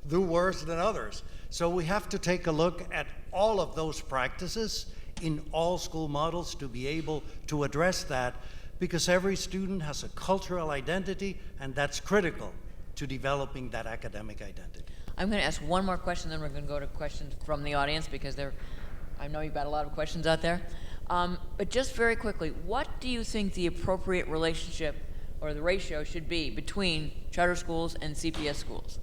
do worse than others. So we have to take a look at all of those practices in all school models to be able to address that, because every student has a cultural identity, and that's critical to developing that academic identity.
I'm going to ask one more question, then we're going to go to questions from the audience, because I know you've got a lot of questions out there. But just very quickly, what do you think the appropriate relationship or the ratio should be between charter schools and CPS schools?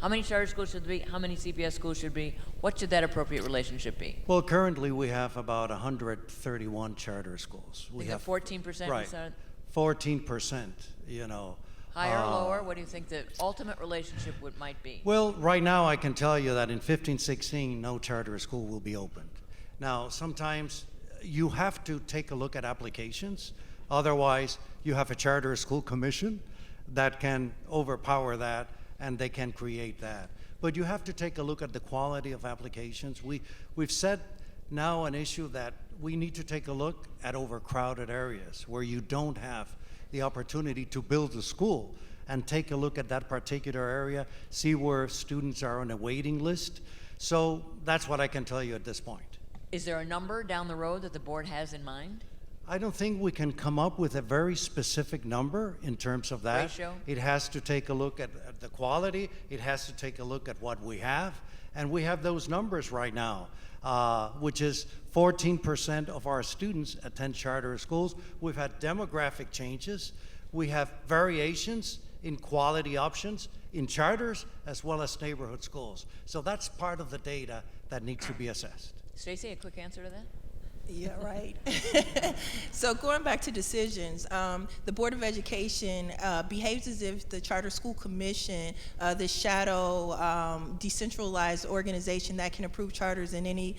How many charter schools should there be? How many CPS schools should be? What should that appropriate relationship be?
Well, currently we have about 131 charter schools.
We have 14%?
Right, 14%,
Higher or lower? What do you think the ultimate relationship might be?
Well, right now I can tell you that in 15-16, no charter school will be opened. Now, sometimes you have to take a look at applications. Otherwise, you have a charter school commission that can overpower that, and they can create that. But you have to take a look at the quality of applications. We've set now an issue that we need to take a look at overcrowded areas where you don't have the opportunity to build a school, and take a look at that particular area, see where students are on a waiting list. So that's what I can tell you at this point.
Is there a number down the road that the board has in mind?
I don't think we can come up with a very specific number in terms of that.
Ratio?
It has to take a look at the quality. It has to take a look at what we have. And we have those numbers right now, which is 14% of our students attend charter schools. We've had demographic changes. We have variations in quality options in charters as well as neighborhood schools. So that's part of the data that needs to be assessed.
Stacy, a quick answer to that?
Yeah, right. So going back to decisions, the Board of Education behaves as if the Charter School Commission, the shadow decentralized organization that can approve charters in any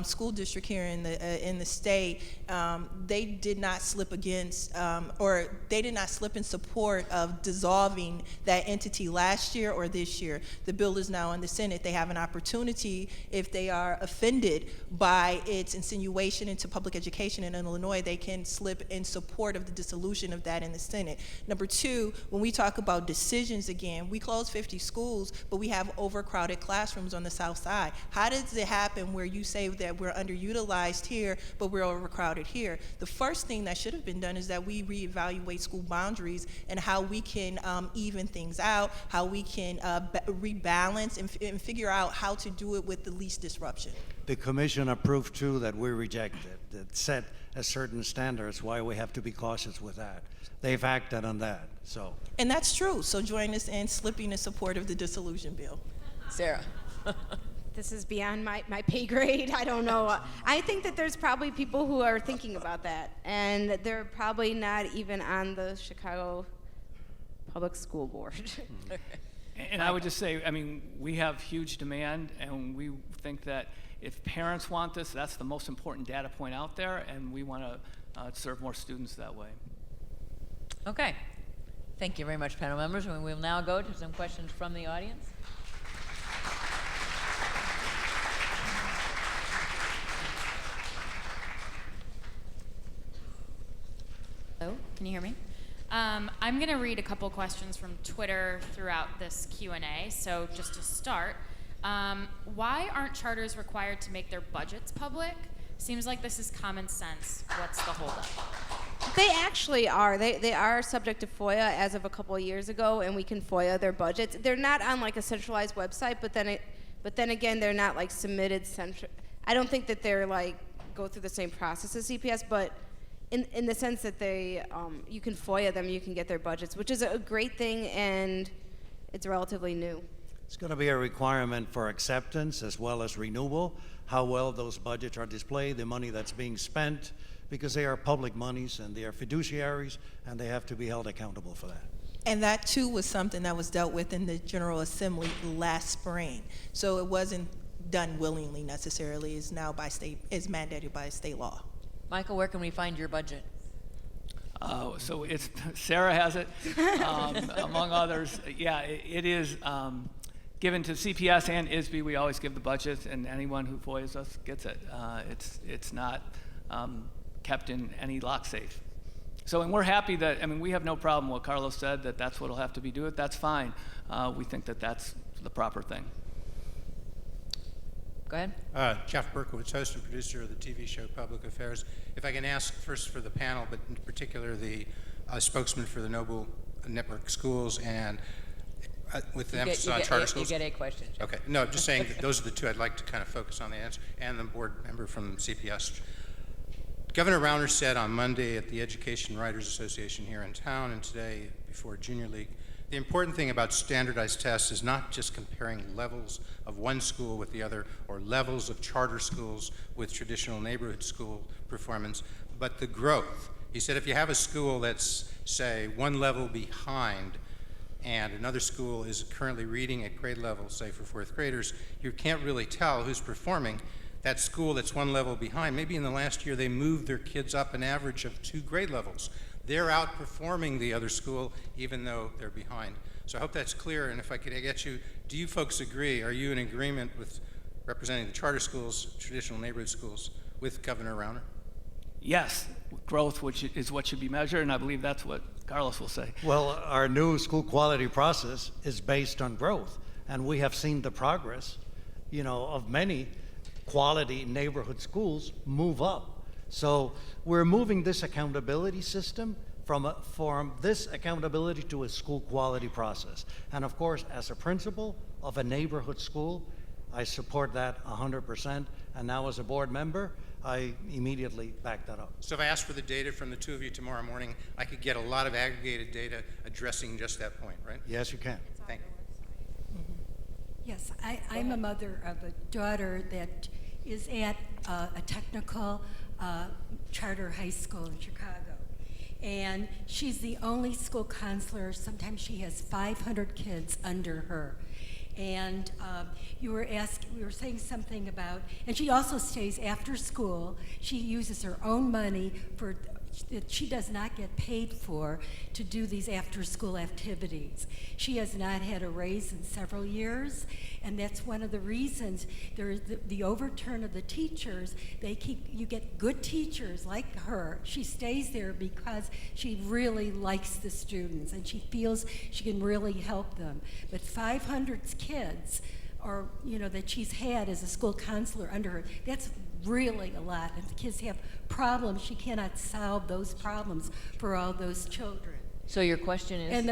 school district here in the state, they did not slip against, or they did not slip in support of dissolving that entity last year or this year. The bill is now in the Senate. They have an opportunity, if they are offended by its insinuation into public education in Illinois, they can slip in support of the dissolution of that in the Senate. Number two, when we talk about decisions again, we closed 50 schools, but we have overcrowded classrooms on the South Side. How does it happen where you say that we're underutilized here, but we're overcrowded here? The first thing that should have been done is that we reevaluate school boundaries and how we can even things out, how we can rebalance and figure out how to do it with the least disruption.
The commission approved two that we rejected, that set a certain standards, why we have to be cautious with that. They've acted on that, so.
And that's true, so join us in slipping in support of the dissolution bill.
Sarah.
This is beyond my pay grade. I don't know. I think that there's probably people who are thinking about that, and they're probably not even on the Chicago Public School Board.
And I would just say, I mean, we have huge demand, and we think that if parents want this, that's the most important data point out there, and we want to serve more students that way.
Okay. Thank you very much, panel members. And we'll now go to some questions from the audience.
Hello, can you hear me? I'm going to read a couple questions from Twitter throughout this Q&A. So just to start, why aren't charters required to make their budgets public? Seems like this is common sense. What's the holdup?
They actually are. They are subject to FOIA as of a couple of years ago, and we can FOIA their budgets. They're not on like a centralized website, but then again, they're not like submitted I don't think that they're like go through the same process as CPS, but in the sense that they you can FOIA them, you can get their budgets, which is a great thing, and it's relatively new.
It's going to be a requirement for acceptance as well as renewal, how well those budgets are displayed, the money that's being spent, because they are public monies and they are fiduciaries and they have to be held accountable for that.
And that too was something that was dealt with in the General Assembly last spring. So it wasn't done willingly necessarily. It's now is mandated by state law.
Michael, where can we find your budget?
So it's Sarah has it, among others. Yeah, it is given to CPS and ISB. We always give the budget, and anyone who FOIAs us gets it. It's not kept in any lock safe. So, and we're happy that, I mean, we have no problem what Carlos said, that that's what'll have to be do it. That's fine. We think that that's the proper thing.
Go ahead.
Jeff Berkowitz, host and producer of the TV show Public Affairs. If I can ask first for the panel, but in particular the spokesman for the Noble Network Schools and with the emphasis on charter schools.
You get a question. Jeff.
Okay. No, just saying that those are the two I'd like to kind of focus on the answer, and the board member from CPS. Governor Rauner said on Monday at the Education Writers Association here in town and today before Junior League, the important thing about standardized tests is not just comparing levels of one school with the other or levels of charter schools with traditional neighborhood school performance, but the growth. He said if you have a school that's, say, one level behind and another school is currently reading at grade level, say for fourth graders, you can't really tell who's performing. That school that's one level behind, maybe in the last year they moved their kids up an average of 2 grade levels. They're outperforming the other school even though they're behind. So I hope that's clear, and if I could get you, do you folks agree, are you in agreement with representing the charter schools, traditional neighborhood schools, with Governor Rauner?
Yes, growth, which is what should be measured, and I believe that's what Carlos will say.
Well, our new school quality process is based on growth, and we have seen the progress, of many quality neighborhood schools move up. So we're moving this accountability system from this accountability to a school quality process. And of course, as a principal of a neighborhood school, I support that 100%. And now as a board member, I immediately back that up.
So if I asked for the data from the two of you tomorrow morning, I could get a lot of aggregated data addressing just that point, right?
Yes, you can.
Thank you.
Yes, I'm a mother of a daughter that is at a technical charter high school in Chicago. And she's the only school counselor. Sometimes she has 500 kids under her. And we were saying something about, and she also stays after school. She uses her own money that she does not get paid for to do these after-school activities. She has not had a raise in several years, and that's one of the reasons there is the overturn of the teachers. You get good teachers like her. She stays there because she really likes the students and she feels she can really help them. But 500 kids, or that she's had as a school counselor under her, that's really a lot. And the kids have problems. She cannot solve those problems for all those children.
So your question is?
And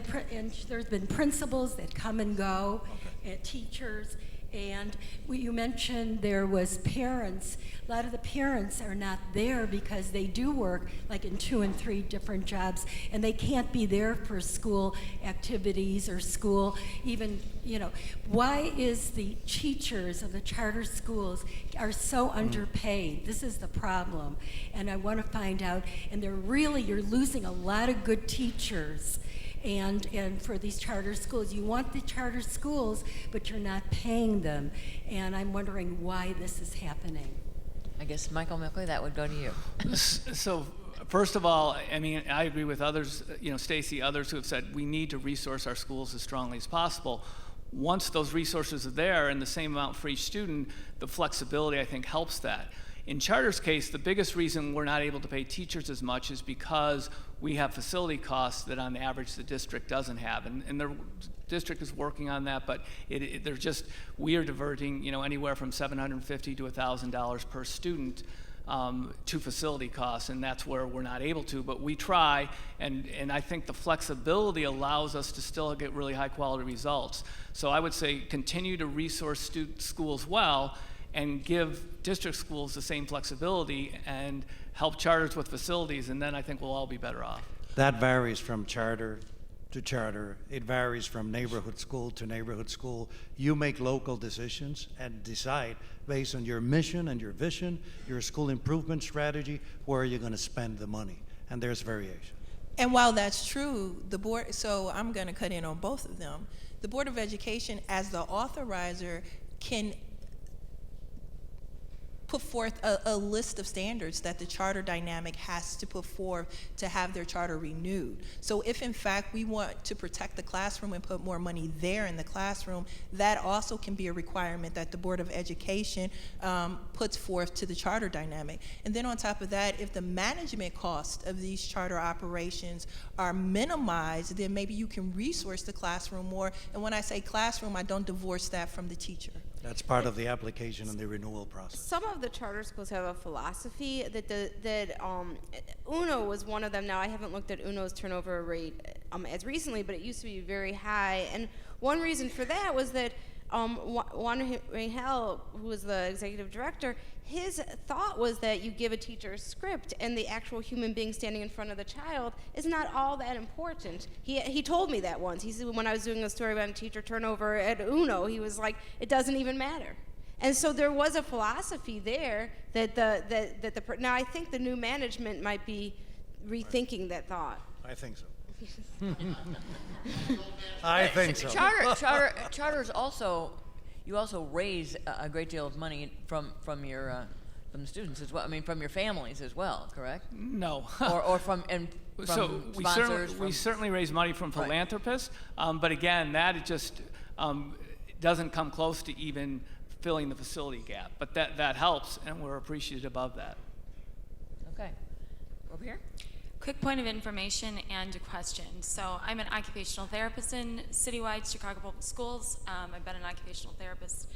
there's been principals that come and go, and teachers, and you mentioned there was parents. A lot of the parents are not there because they do work like in 2 and 3 different jobs, and they can't be there for school activities or school even, why is the teachers of the charter schools are so underpaid? This is the problem, and I want to find out, and you're losing a lot of good teachers. And for these charter schools, you want the charter schools, but you're not paying them. And I'm wondering why this is happening.
I guess, Michael Milkley, that would go to you.
So, first of all, I agree with others, Stacy, others who have said we need to resource our schools as strongly as possible. Once those resources are there and the same amount for each student, the flexibility, I think, helps that. In charter's case, the biggest reason we're not able to pay teachers as much is because we have facility costs that on average the district doesn't have. And the district is working on that, but we are diverting anywhere from $750 to $1,000 per student to facility costs, and that's where we're not able to, but we try, and I think the flexibility allows us to still get really high quality results. So I would say continue to resource schools well, and give district schools the same flexibility and help charters with facilities, and then I think we'll all be better off.
That varies from charter to charter. It varies from neighborhood school to neighborhood school. You make local decisions and decide based on your mission and your vision, your school improvement strategy, where you're going to spend the money, and there's variation.
And while that's true, the board, so I'm going to cut in on both of them. The Board of Education, as the authorizer, can put forth a list of standards that the charter dynamic has to put forth to have their charter renewed. So if in fact we want to protect the classroom and put more money there in the classroom, that also can be a requirement that the Board of Education puts forth to the charter dynamic. And then on top of that, if the management cost of these charter operations are minimized, then maybe you can resource the classroom more. And when I say classroom, I don't divorce that from the teacher.
That's part of the application and the renewal process.
Some of the charter schools have a philosophy that UNO was one of them. Now, I haven't looked at UNO's turnover rate as recently, but it used to be very high. And one reason for that was that Juan Rangel, who was the executive director, his thought was that you give a teacher a script and the actual human being standing in front of the child is not all that important. He told me that once. He said when I was doing a story about teacher turnover at UNO, he was like, it doesn't even matter. And so there was a philosophy there that now I think the new management might be rethinking that thought.
I think so. I think so.
Charters also, you also raise a great deal of money from the students as well. I mean, from your families as well, correct?
No.
or from
so
sponsors.
We certainly raise money from philanthropists, but again, that just doesn't come close to even filling the facility gap. But that helps, and we're appreciative of that.
Okay. Over here.
Quick point of information and a question. So I'm an occupational therapist in citywide Chicago Public Schools. I've been an occupational therapist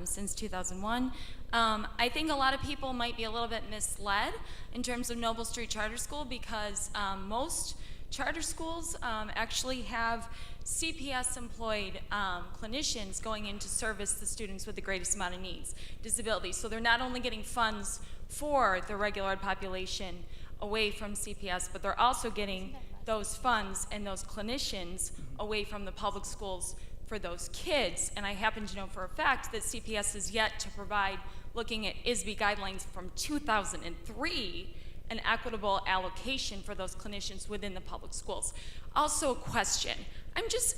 since 2001. I think a lot of people might be a little bit misled in terms of Noble Street Charter School because most charter schools actually have CPS employed clinicians going in to service the students with the greatest amount of needs, disabilities. So they're not only getting funds for the regular ed population away from CPS, but they're also getting those funds and those clinicians away from the public schools for those kids. And I happen to know for a fact that CPS is yet to provide, looking at ISB guidelines from 2003, an equitable allocation for those clinicians within the public schools. Also a question.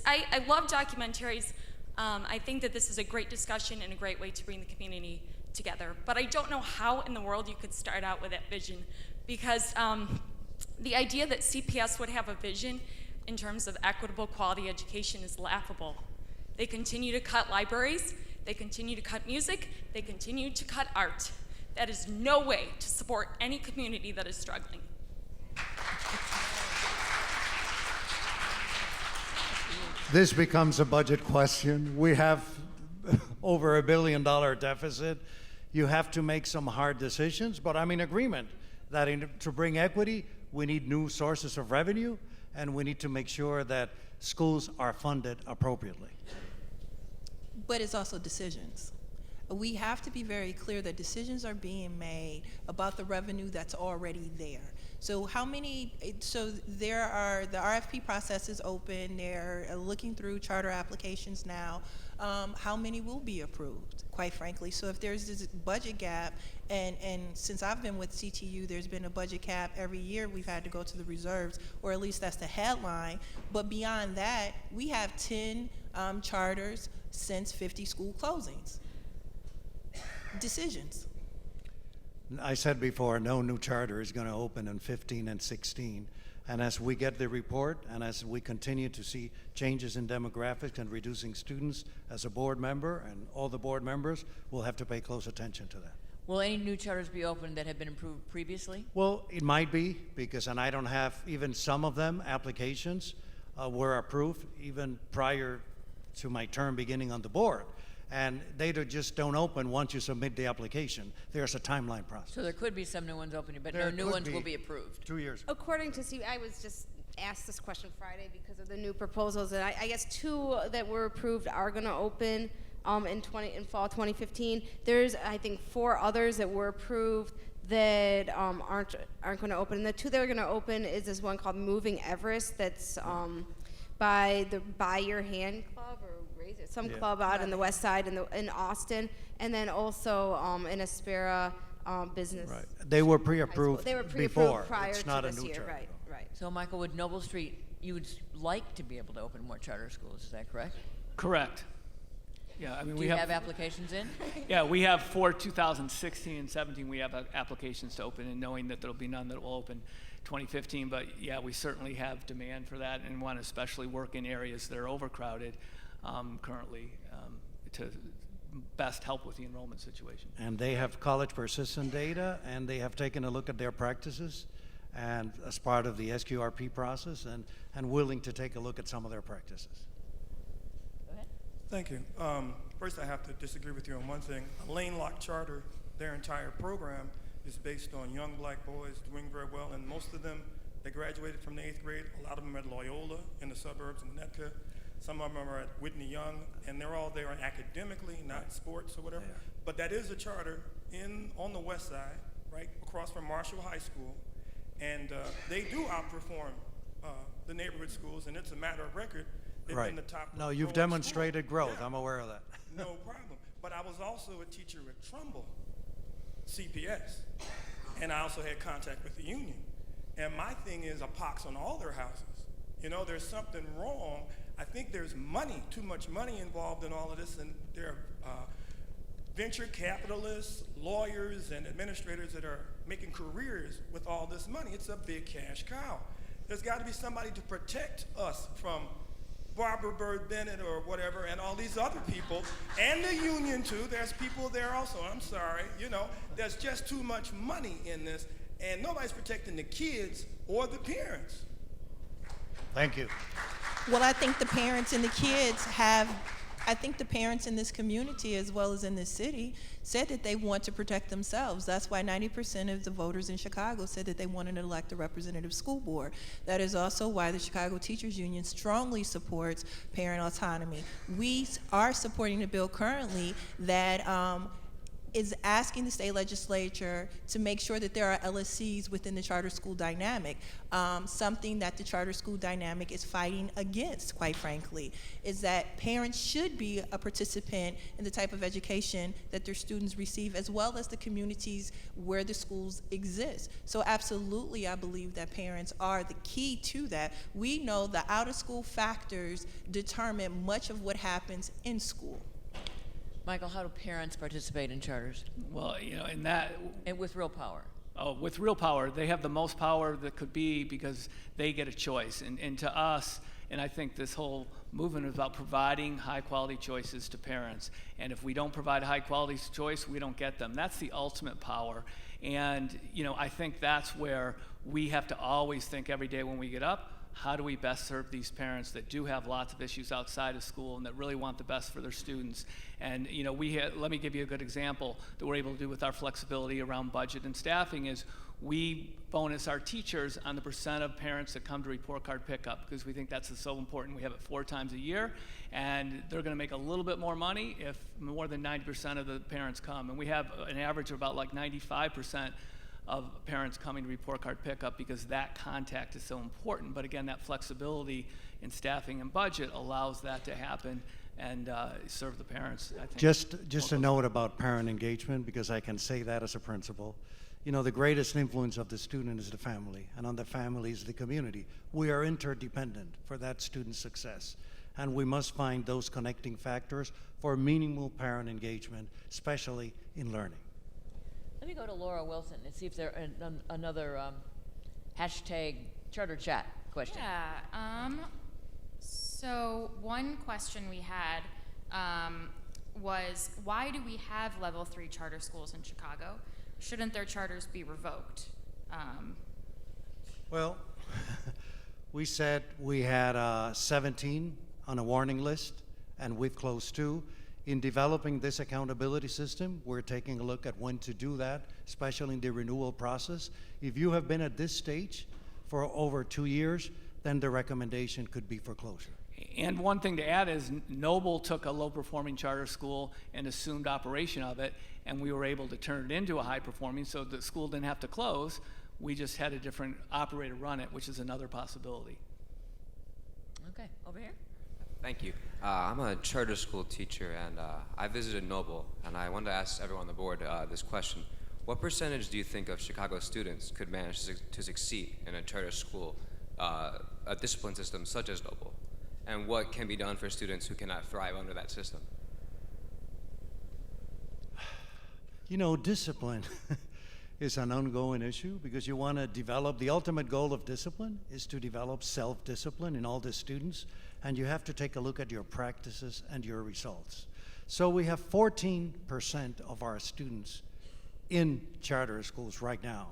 I love documentaries. I think that this is a great discussion and a great way to bring the community together. But I don't know how in the world you could start out with that vision, because the idea that CPS would have a vision in terms of equitable quality education is laughable. They continue to cut libraries, they continue to cut music, they continue to cut art. That is no way to support any community that is struggling.
This becomes a budget question. We have over $1 billion deficit. You have to make some hard decisions, but I'm in agreement that to bring equity, we need new sources of revenue, and we need to make sure that schools are funded appropriately.
But it's also decisions. We have to be very clear that decisions are being made about the revenue that's already there. So there are, the RFP process is open, they're looking through charter applications now. How many will be approved, quite frankly? So if there's this budget gap, and since I've been with CTU, there's been a budget cap every year. We've had to go to the reserves, or at least that's the headline. But beyond that, we have 10 charters since 50 school closings. Decisions.
I said before, no new charter is going to open in 15 and 16. And as we get the report, and as we continue to see changes in demographics and reducing students, as a board member and all the board members will have to pay close attention to that.
Will any new charters be opened that have been approved previously?
Well, it might be, because, and I don't have even some of them, applications were approved even prior to my term beginning on the board. And they just don't open once you submit the application. There's a timeline process.
So there could be some new ones opening, but no new ones will be approved.
2 years.
According to Steve, I was just asked this question Friday because of the new proposals, and I guess 2 that were approved are going to open in fall 2015. There's, I think, 4 others that were approved that aren't going to open. And the 2 that are going to open is this one called Moving Everest that's by the Buy Your Hand Club, or some club out in the west side in Austin, and then also in Aspera Business.
Right. They were pre-approved
They were
before.
prior
it's
to
not
this
a new
year,
charter.
right.
So Michael, with Noble Street, you would like to be able to open more charter schools, is that correct?
Correct. Yeah, I mean,
Do you have applications in?
Yeah, we have for 2016 and 17, we have applications to open, and knowing that there'll be none that will open 2015, but yeah, we certainly have demand for that and want to especially work in areas that are overcrowded currently to best help with the enrollment situation.
And they have college persistent data, and they have taken a look at their practices and as part of the SQRP process, and willing to take a look at some of their practices.
Go ahead.
Thank you. First, I have to disagree with you on one thing. A lane lock charter, their entire program is based on young black boys doing very well, and most of them, they graduated from the 8th grade. A lot of them at Loyola in the suburbs in Netca. Some of them are at Whitney Young, and they're all there academically, not sports or whatever. Yeah. But that is a charter on the west side, right across from Marshall High School, and they do outperform the neighborhood schools, and it's a matter of record. They've been the top.
No, you've demonstrated growth. Yeah. I'm aware of that.
No problem. But I was also a teacher at Trumbull CPS, and I also had contact with the union. And my thing is a pox on all their houses. You know, there's something wrong. I think there's money, too much money involved in all of this, and there are venture capitalists, lawyers, and administrators that are making careers with all this money. It's a big cash cow. There's got to be somebody to protect us from Barbara Bird Bennett or whatever, and all these other people, and the union too. There's people there also. I'm sorry, you know, there's just too much money in this, and nobody's protecting the kids or the parents.
Thank you.
Well, I think the parents and the kids have I think the parents in this community, as well as in this city, said that they want to protect themselves. That's why 90% of the voters in Chicago said that they wanted to elect a representative school board. That is also why the Chicago Teachers Union strongly supports parent autonomy. We are supporting a bill currently that is asking the state legislature to make sure that there are LSCs within the charter school dynamic. Something that the charter school dynamic is fighting against, quite frankly, is that parents should be a participant in the type of education that their students receive, as well as the communities where the schools exist. So absolutely, I believe that parents are the key to that. We know the out-of-school factors determine much of what happens in school.
Michael, how do parents participate in charters?
Well, you know, in that.
And with real power.
Oh, with real power, they have the most power that could be because they get a choice. And to us, and I think this whole movement is about providing high-quality choices to parents. And if we don't provide high-quality choice, we don't get them. That's the ultimate power. And, you know, I think that's where we have to always think every day when we get up, how do we best serve these parents that do have lots of issues outside of school and that really want the best for their students? And you know, let me give you a good example that we're able to do with our flexibility around budget and staffing is we bonus our teachers on the percent of parents that come to report card pickup because we think that's so important. We have it 4 times a year, and they're going to make a little bit more money if more than 90% of the parents come. And we have an average of about like 95% of parents coming to report card pickup because that contact is so important. But again, that flexibility in staffing and budget allows that to happen and serve the parents, I think.
Just a note about parent engagement, because I can say that as a principal. You know, the greatest influence of the student is the family, and on the family is the community. We are interdependent for that student's success, and we must find those connecting factors for meaningful parent engagement, especially in learning.
Let me go to Laura Wilson and see if there another hashtag charter chat question.
Yeah. So one question we had was, why do we have level 3 charter schools in Chicago? Shouldn't their charters be revoked?
Well, we said we had 17 on a warning list, and we've closed 2. In developing this accountability system, we're taking a look at when to do that, especially in the renewal process. If you have been at this stage for over 2 years, then the recommendation could be for closure.
And one thing to add is Noble took a low-performing charter school and assumed operation of it, and we were able to turn it into a high-performing, so the school didn't have to close. We just had a different operator run it, which is another possibility.
Okay, over here.
Thank you. I'm a charter school teacher, and I visited Noble, and I wanted to ask everyone on the board this question. What percentage do you think of Chicago students could manage to succeed in a charter school, a discipline system such as Noble? And what can be done for students who cannot thrive under that system?
You know, discipline is an ongoing issue because you want to develop, the ultimate goal of discipline is to develop self-discipline in all the students, and you have to take a look at your practices and your results. So we have 14% of our students in charter schools right now.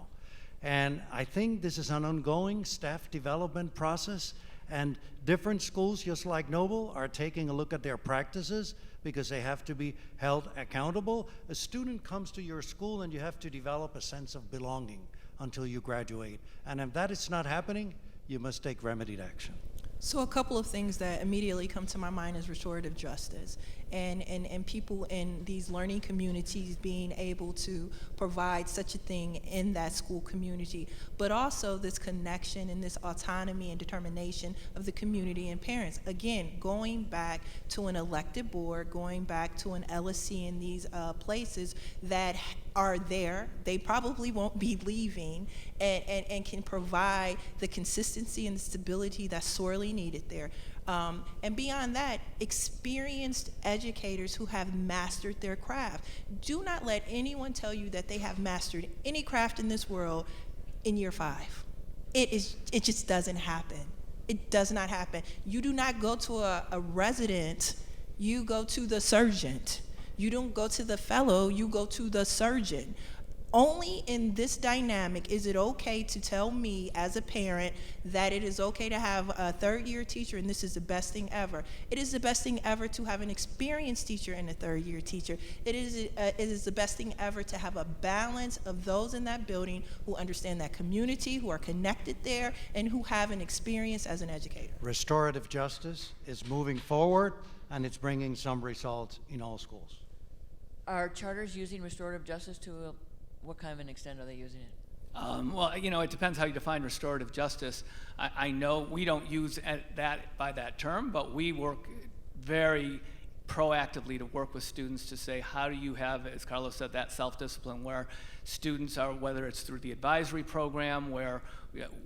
And I think this is an ongoing staff development process, and different schools, just like Noble, are taking a look at their practices because they have to be held accountable. A student comes to your school and you have to develop a sense of belonging until you graduate. And if that is not happening, you must take remedied action.
So a couple of things that immediately come to my mind is restorative justice and people in these learning communities being able to provide such a thing in that school community, but also this connection and this autonomy and determination of the community and parents. Again, going back to an elected board, going back to an LSC in these places that are there, they probably won't be leaving, and can provide the consistency and the stability that's sorely needed there. And beyond that, experienced educators who have mastered their craft. Do not let anyone tell you that they have mastered any craft in this world in year 5. It just doesn't happen. It does not happen. You do not go to a resident, you go to the surgeon. You don't go to the fellow, you go to the surgeon. Only in this dynamic is it okay to tell me as a parent that it is okay to have a third-year teacher and this is the best thing ever. It is the best thing ever to have an experienced teacher and a third-year teacher. It is the best thing ever to have a balance of those in that building who understand that community, who are connected there, and who have an experience as an educator.
Restorative justice is moving forward, and it's bringing some results in all schools.
Are charters using restorative justice to what kind of an extent are they using it?
Well, it depends how you define restorative justice. I know we don't use that by that term, but we work very proactively to work with students to say, how do you have, as Carlos said, that self-discipline where students are, whether it's through the advisory program where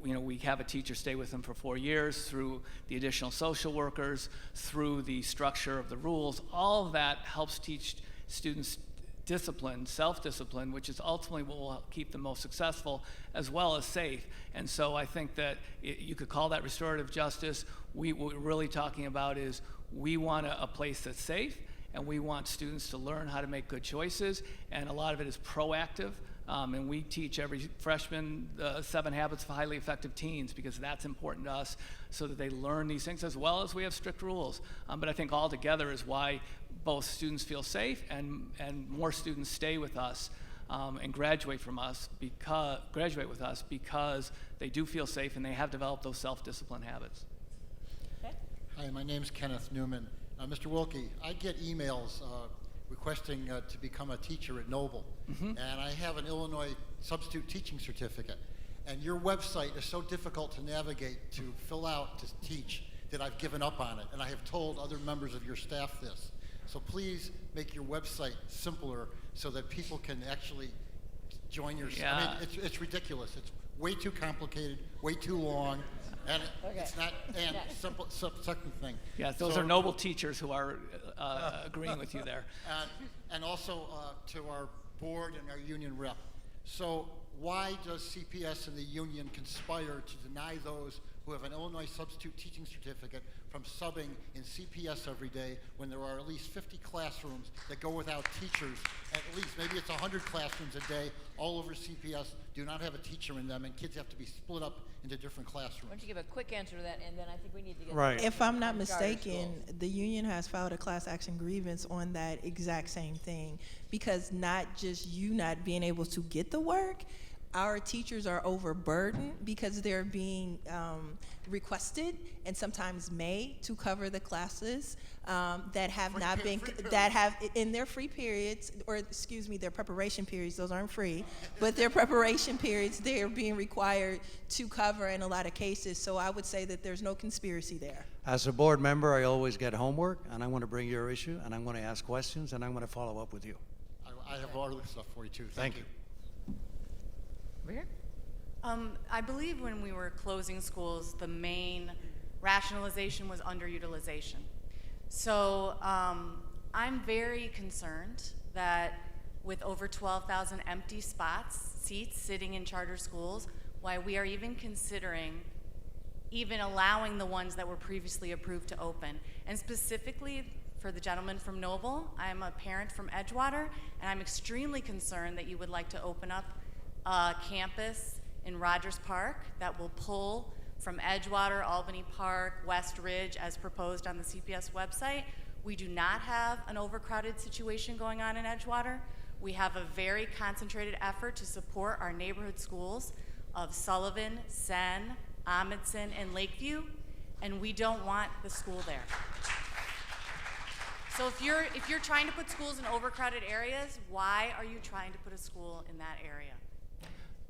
we have a teacher stay with them for 4 years, through the additional social workers, through the structure of the rules, all of that helps teach students discipline, self-discipline, which is ultimately what will keep them most successful as well as safe. And so I think that you could call that restorative justice. What we're really talking about is we want a place that's safe, and we want students to learn how to make good choices, and a lot of it is proactive. And we teach every freshman 7 habits of highly effective teens because that's important to us so that they learn these things, as well as we have strict rules. But I think all together is why both students feel safe and more students stay with us and graduate with us because they do feel safe and they have developed those self-discipline habits.
Okay. Hi, my name's Kenneth Newman. Mr. Wilkie, I get emails requesting to become a teacher at Noble, and I have an Illinois substitute teaching certificate, and your website is so difficult to navigate, to fill out, to teach, that I've given up on it, and I have told other members of your staff this. So please make your website simpler so that people can actually join your.
Yeah.
I mean, it's ridiculous. It's way too complicated, way too long, and it's not. And simple. Second thing.
Yeah, those are noble teachers who are agreeing with you there.
And also to our board and our union rep. So why does CPS and the union conspire to deny those who have an Illinois substitute teaching certificate from subbing in CPS every day when there are at least 50 classrooms that go without teachers? At least, maybe it's 100 classrooms a day all over CPS do not have a teacher in them, and kids have to be split up into different classrooms.
Why don't you give a quick answer to that, and then I think we need to get
Right.
If I'm not mistaken, the union has filed a class action grievance on that exact same thing, because not just you not being able to get the work, our teachers are overburdened because they're being requested and sometimes made to cover the classes that have not been, that have in their free periods, or excuse me, their preparation periods, those aren't free, but their preparation periods, they're being required to cover in a lot of cases. So I would say that there's no conspiracy there.
As a board member, I always get homework, and I want to bring your issue, and I'm going to ask questions, and I'm going to follow up with you.
I have other stuff for you too.
Thank you.
Over here.
I believe when we were closing schools, the main rationalization was underutilization. So I'm very concerned that with over 12,000 empty seats sitting in charter schools, why we are even considering even allowing the ones that were previously approved to open. And specifically for the gentleman from Noble, I'm a parent from Edgewater, and I'm extremely concerned that you would like to open up a campus in Rogers Park that will pull from Edgewater, Albany Park, West Ridge, as proposed on the CPS website. We do not have an overcrowded situation going on in Edgewater. We have a very concentrated effort to support our neighborhood schools of Sullivan, Senn, Amundsen, and Lakeview, and we don't want the school there. So if you're trying to put schools in overcrowded areas, why are you trying to put a school in that area?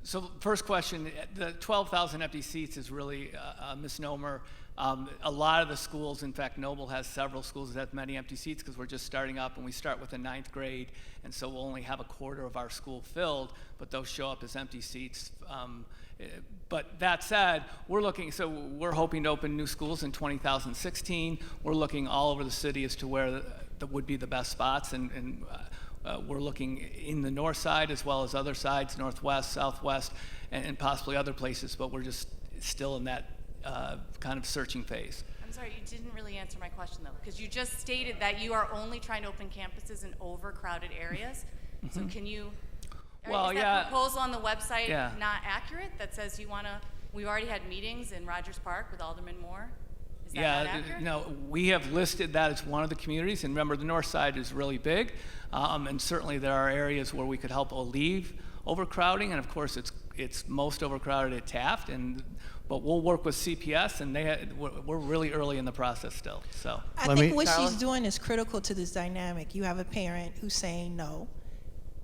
So first question, the 12,000 empty seats is really a misnomer. A lot of the schools, in fact, Noble has several schools that have many empty seats because we're just starting up and we start with the 9th grade, and so we'll only have a quarter of our school filled, but those show up as empty seats. But that said, we're hoping to open new schools in 2016. We're looking all over the city as to where that would be the best spots, and we're looking in the north side as well as other sides, northwest, southwest, and possibly other places, but we're just still in that kind of searching phase.
I'm sorry, you didn't really answer my question though, because you just stated that you are only trying to open campuses in overcrowded areas. So can you,
Well,
Is
yeah.
that proposal on the website
Yeah.
not accurate that says we've already had meetings in Rogers Park with Alderman Moore? Is that not accurate?
No, we have listed that as one of the communities, and remember, the north side is really big, and certainly there are areas where we could help alleviate overcrowding, and of course, it's most overcrowded at Taft, but we'll work with CPS, and we're really early in the process still. So
I think what she's doing is critical to this dynamic. You have a parent who's saying no,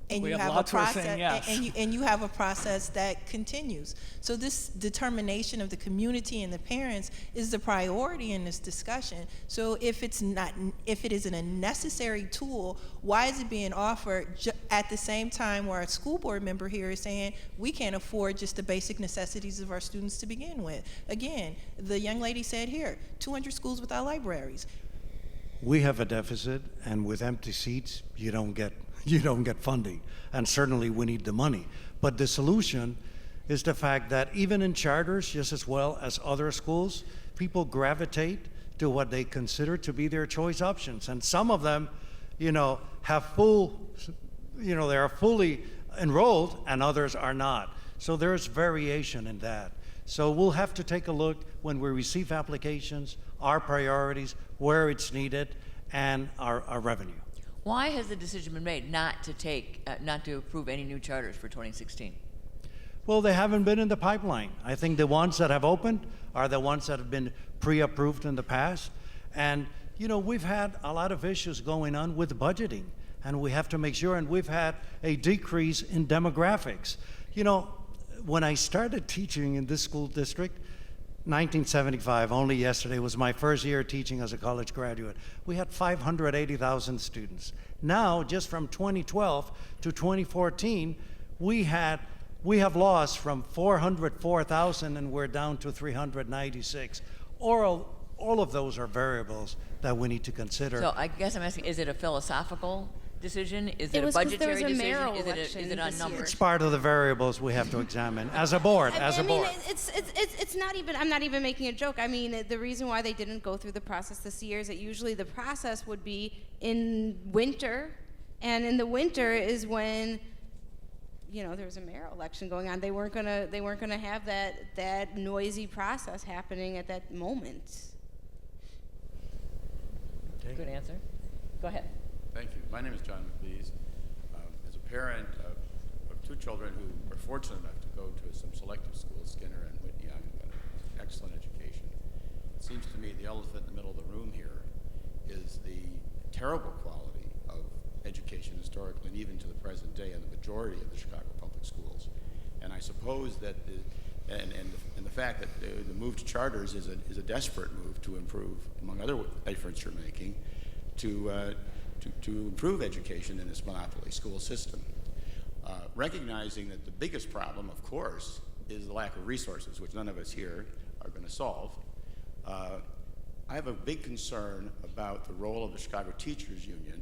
and
We
you
have
have a
lots who are
process,
saying yes.
and you have a process that continues. So this determination of the community and the parents is the priority in this discussion. So if it isn't a necessary tool, why is it being offered at the same time where a school board member here is saying we can't afford just the basic necessities of our students to begin with? Again, the young lady said here, 200 schools without libraries.
We have a deficit, and with empty seats, you don't get funding. And certainly we need the money. But the solution is the fact that even in charters, just as well as other schools, people gravitate to what they consider to be their choice options. And some of them, have they are fully enrolled, and others are not. So there's variation in that. So we'll have to take a look when we receive applications, our priorities, where it's needed, and our revenue.
Why has the decision been made not to approve any new charters for 2016?
Well, they haven't been in the pipeline. I think the ones that have opened are the ones that have been pre-approved in the past. And, we've had a lot of issues going on with budgeting, and we have to make sure, and we've had a decrease in demographics. When I started teaching in this school district, 1975, only yesterday was my first year teaching as a college graduate. We had 580,000 students. Now, just from 2012 to 2014, we have lost from 404,000 and we're down to 396. All of those are variables that we need to consider.
So I guess I'm asking, is it a philosophical decision? Is it a
was 'cause there
budgetary
was a
decision?
mayoral
Is
election
it on
this
numbers?
year.
It's part of the variables we have to examine as a board.
I mean, it's not even. I'm not even making a joke. I mean, the reason why they didn't go through the process this year is that usually the process would be in winter, and in the winter is when, there was a mayoral election going on. They weren't gonna have that noisy process happening at that moment.
Good answer. Go ahead.
Thank you. My name is John McLeese. As a parent of two children who were fortunate enough to go to some selective schools, Skinner and Whitney, Young, got an excellent education. It seems to me the elephant in the middle of the room here is the terrible quality of education historically and even to the present day in the majority of the Chicago public schools. And I suppose that the fact that the move to charters is a desperate move to improve, among other efforts you're making, to improve education in this monopoly school system. Recognizing that the biggest problem, of course, is the lack of resources, which none of us here are going to solve. I have a big concern about the role of the Chicago Teachers Union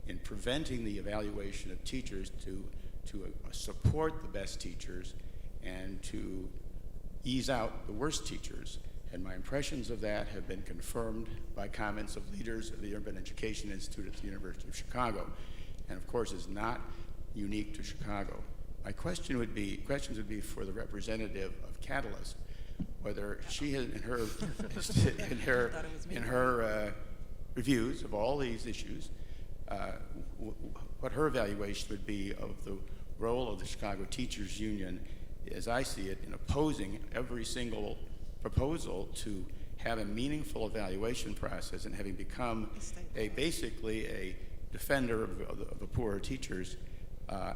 in preventing the evaluation of teachers to support the best teachers and to ease out the worst teachers. And my impressions of that have been confirmed by comments of leaders of the Urban Education Institute at the University of Chicago, and of course is not unique to Chicago. My questions would be for the representative of Catalyst, whether she has, in her reviews of all these issues, what her evaluation would be of the role of the Chicago Teachers Union, as I see it, in opposing every single proposal to have a meaningful evaluation process, and having become basically a defender of the poorer teachers,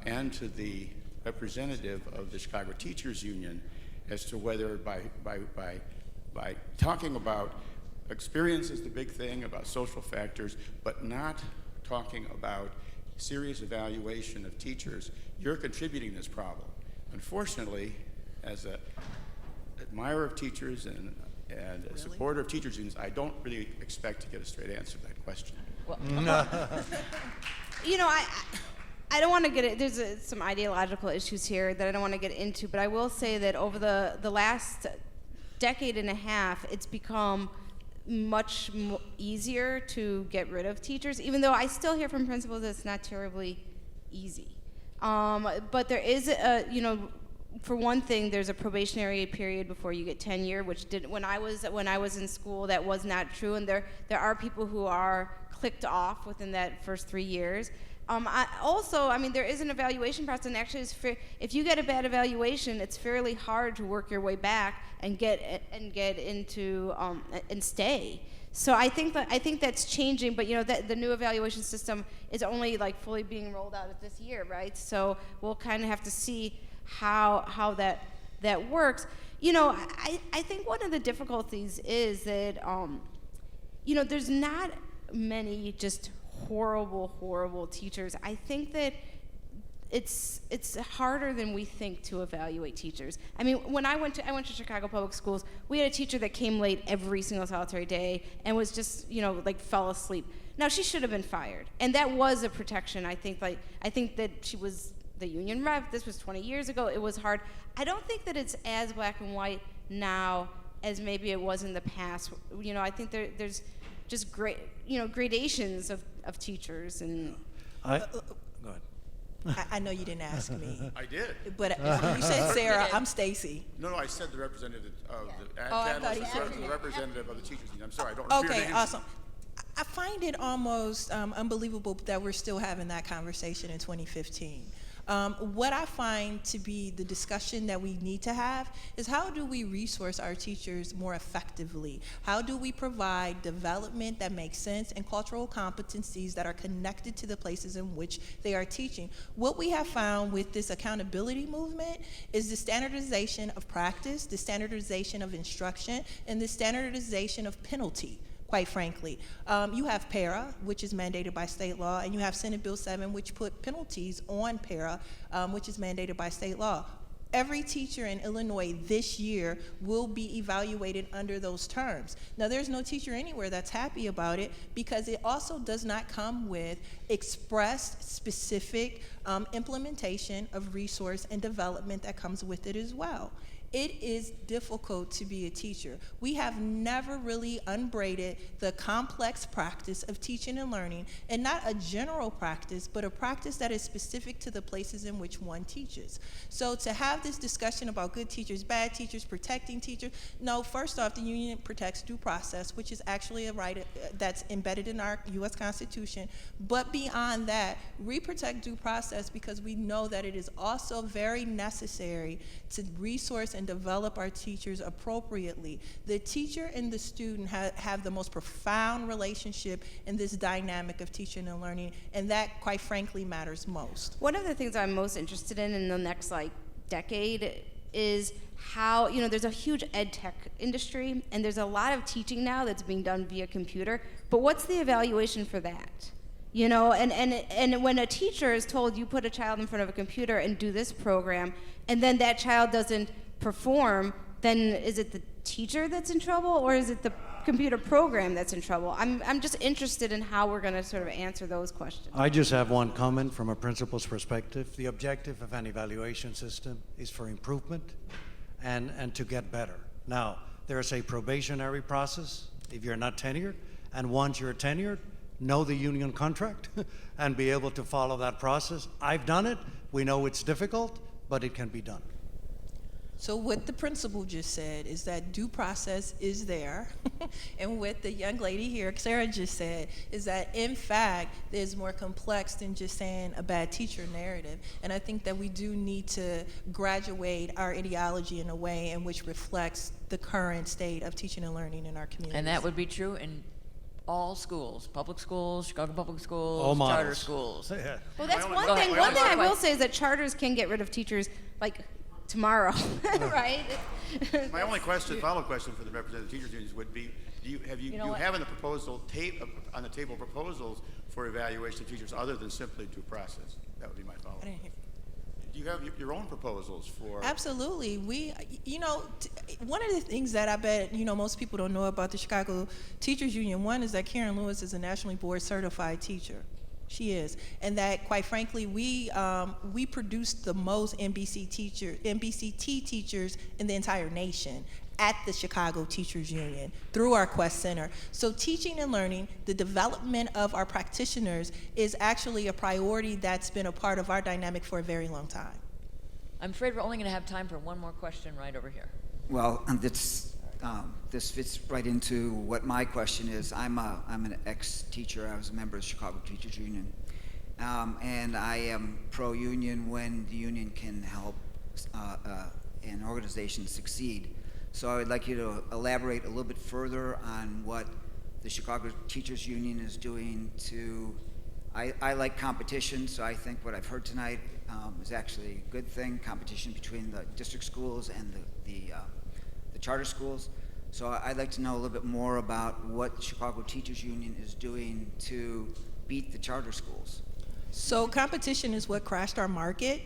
and to the representative of the Chicago Teachers Union as to whether by talking about experience is the big thing, about social factors, but not talking about serious evaluation of teachers, you're contributing this problem. Unfortunately, as an admirer of teachers and a supporter of teachers unions, I don't really expect to get a straight answer to that question.
Well,
I don't want to get it. There's some ideological issues here that I don't want to get into, but I will say that over the last decade and a half, it's become much easier to get rid of teachers, even though I still hear from principals that it's not terribly easy. But there is a, for one thing, there's a probationary period before you get tenure, which did when I was in school, that was not true, and there are people who are clicked off within that first 3 years. There is an evaluation process, and actually, if you get a bad evaluation, it's fairly hard to work your way back and get into and stay. So I think that's changing, but the new evaluation system is only like fully being rolled out this year, right? So we'll kind of have to see how that works. I think one of the difficulties is that there's not many just horrible teachers. I think that it's harder than we think to evaluate teachers. I mean, when I went to Chicago Public Schools, we had a teacher that came late every single solitary day and was just, fell asleep. Now, she should have been fired, and that was a protection. I think that she was the union rep. This was 20 years ago. It was hard. I don't think that it's as black and white now as maybe it was in the past. I think there's just gradations of teachers and.
Go ahead.
I know you didn't ask me.
I did.
But you said Sarah, I'm Stacy.
No, I said the representative of the
I thought he said
the representative of the teachers union. I'm sorry, I don't know.
Okay, awesome. I find it almost unbelievable that we're still having that conversation in 2015. What I find to be the discussion that we need to have is how do we resource our teachers more effectively? How do we provide development that makes sense and cultural competencies that are connected to the places in which they are teaching? What we have found with this accountability movement is the standardization of practice, the standardization of instruction, and the standardization of penalty. Quite frankly. You have para, which is mandated by state law, and you have Senate Bill 7, which put penalties on para, which is mandated by state law. Every teacher in Illinois this year will be evaluated under those terms. Now, there's no teacher anywhere that's happy about it because it also does not come with expressed, specific implementation of resource and development that comes with it as well. It is difficult to be a teacher. We have never really unbraided the complex practice of teaching and learning, and not a general practice, but a practice that is specific to the places in which one teaches. So to have this discussion about good teachers, bad teachers, protecting teachers, no, first off, the union protects due process, which is actually a right that's embedded in our U.S. Constitution. But beyond that, we protect due process because we know that it is also very necessary to resource and develop our teachers appropriately. The teacher and the student have the most profound relationship in this dynamic of teaching and learning, and that, quite frankly, matters most.
One of the things I'm most interested in the next decade is how, there's a huge ed tech industry, and there's a lot of teaching now that's being done via computer, but what's the evaluation for that? And when a teacher is told you put a child in front of a computer and do this program, and then that child doesn't perform, then is it the teacher that's in trouble, or is it the computer program that's in trouble? I'm just interested in how we're going to sort of answer those questions.
I just have one comment from a principal's perspective. The objective of an evaluation system is for improvement and to get better. Now, there's a probationary process if you're not tenured, and once you're tenured, know the union contract and be able to follow that process. I've done it. We know it's difficult, but it can be done.
So what the principal just said is that due process is there, and what the young lady here, Sarah, just said is that, in fact, there's more complex than just saying a bad teacher narrative. And I think that we do need to graduate our ideology in a way in which reflects the current state of teaching and learning in our communities.
And that would be true in all schools, public schools, Chicago public schools,
all
charter
models.
schools.
Yeah.
Well, that's one thing. One thing I will say is that charters can get rid of teachers tomorrow, right?
My only follow-up question for the representative teachers unions would be: you have in the proposal on the table proposals for evaluation of teachers other than simply due process? That would be my follow-up. Do you have your own proposals for?
Absolutely. We, one of the things that I bet, most people don't know about the Chicago Teachers Union, one is that Karen Lewis is a nationally board certified teacher. She is. And that, quite frankly, we produced the most MBCT teachers in the entire nation. at the Chicago Teachers Union through our Quest Center. So teaching and learning, the development of our practitioners is actually a priority that's been a part of our dynamic for a very long time.
I'm afraid we're only going to have time for one more question right over here.
Well, this fits right into what my question is. I'm an ex-teacher. I was a member of the Chicago Teachers Union. And I am pro-union when the union can help an organization succeed. So I would like you to elaborate a little bit further on what the Chicago Teachers Union is doing to, I like competition, so I think what I've heard tonight is actually a good thing, competition between the district schools and the charter schools. So I'd like to know a little bit more about what Chicago Teachers Union is doing to beat the charter schools.
So competition is what crashed our market.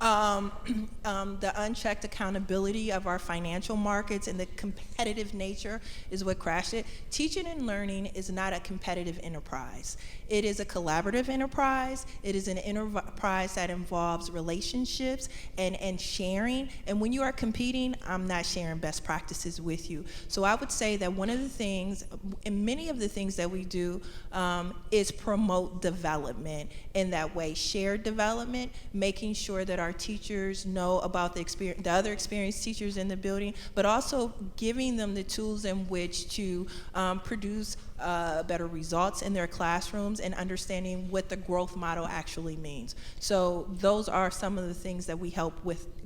The unchecked accountability of our financial markets and the competitive nature is what crashed it. Teaching and learning is not a competitive enterprise. It is a collaborative enterprise. It is an enterprise that involves relationships and sharing. And when you are competing, I'm not sharing best practices with you. So I would say that one of the things, and many of the things that we do, is promote development in that way, shared development, making sure that our teachers know about the other experienced teachers in the building, but also giving them the tools in which to produce better results in their classrooms and understanding what the growth model actually means. So those are some of the things that we help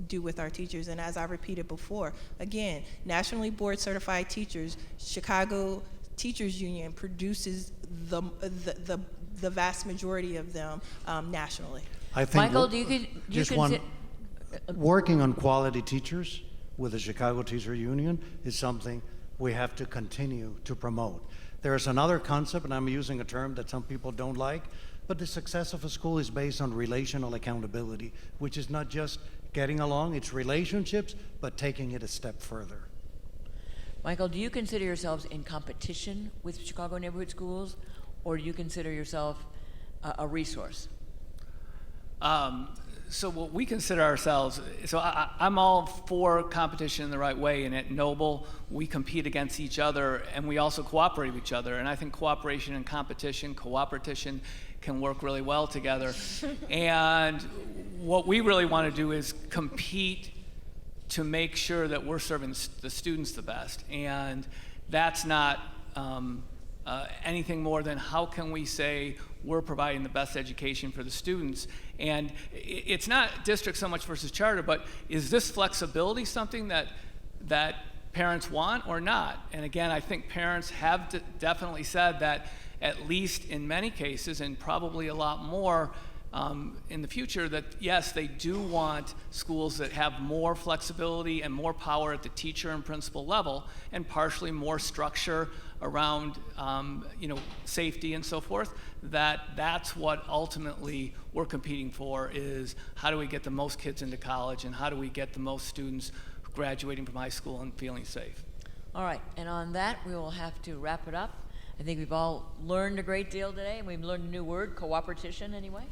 do with our teachers. And as I repeated before, again, nationally board certified teachers, Chicago Teachers Union produces the vast majority of them nationally.
I think
Michael,
working on quality teachers with the Chicago Teacher Union is something we have to continue to promote. There's another concept, and I'm using a term that some people don't like, but the success of a school is based on relational accountability, which is not just getting along, it's relationships, but taking it a step further.
Michael, do you consider yourselves in competition with Chicago neighborhood schools, or do you consider yourself a resource?
So what we consider ourselves, so I'm all for competition in the right way, and at Noble, we compete against each other, and we also cooperate with each other, and I think cooperation and competition, cooperation can work really well together. And what we really want to do is compete to make sure that we're serving the students the best, and that's not anything more than how can we say we're providing the best education for the students. And it's not district so much versus charter, but is this flexibility something that parents want or not? And again, I think parents have definitely said that, at least in many cases, and probably a lot more in the future, that yes, they do want schools that have more flexibility and more power at the teacher and principal level, and partially more structure around safety and so forth. That's what ultimately we're competing for, is how do we get the most kids into college, and how do we get the most students graduating from high school and feeling safe.
All right, and on that, we will have to wrap it up. I think we've all learned a great deal today, and we've learned a new word, cooperation, anyway.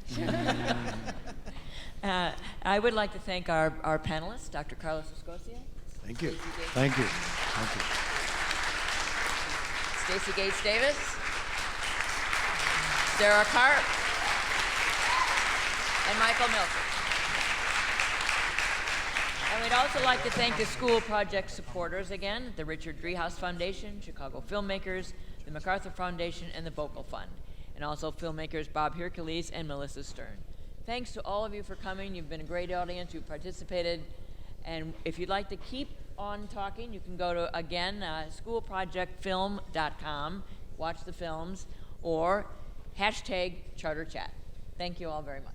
I would like to thank our panelists, Dr. Carlos Escocia.
Thank you. Thank you. Thank you.
Stacey Gates Davis, Sarah Karp, and Michael Milford. And we'd also like to thank the school project supporters again, the Richard Driehaus Foundation, Chicago Filmmakers, the MacArthur Foundation, and the Vocal Fund, and also filmmakers Bob Hercules and Melissa Stern. Thanks to all of you for coming. You've been a great audience. You've participated. And if you'd like to keep on talking, you can go to, again, schoolprojectfilm.com, watch the films, or #CharterChat. Thank you all very much.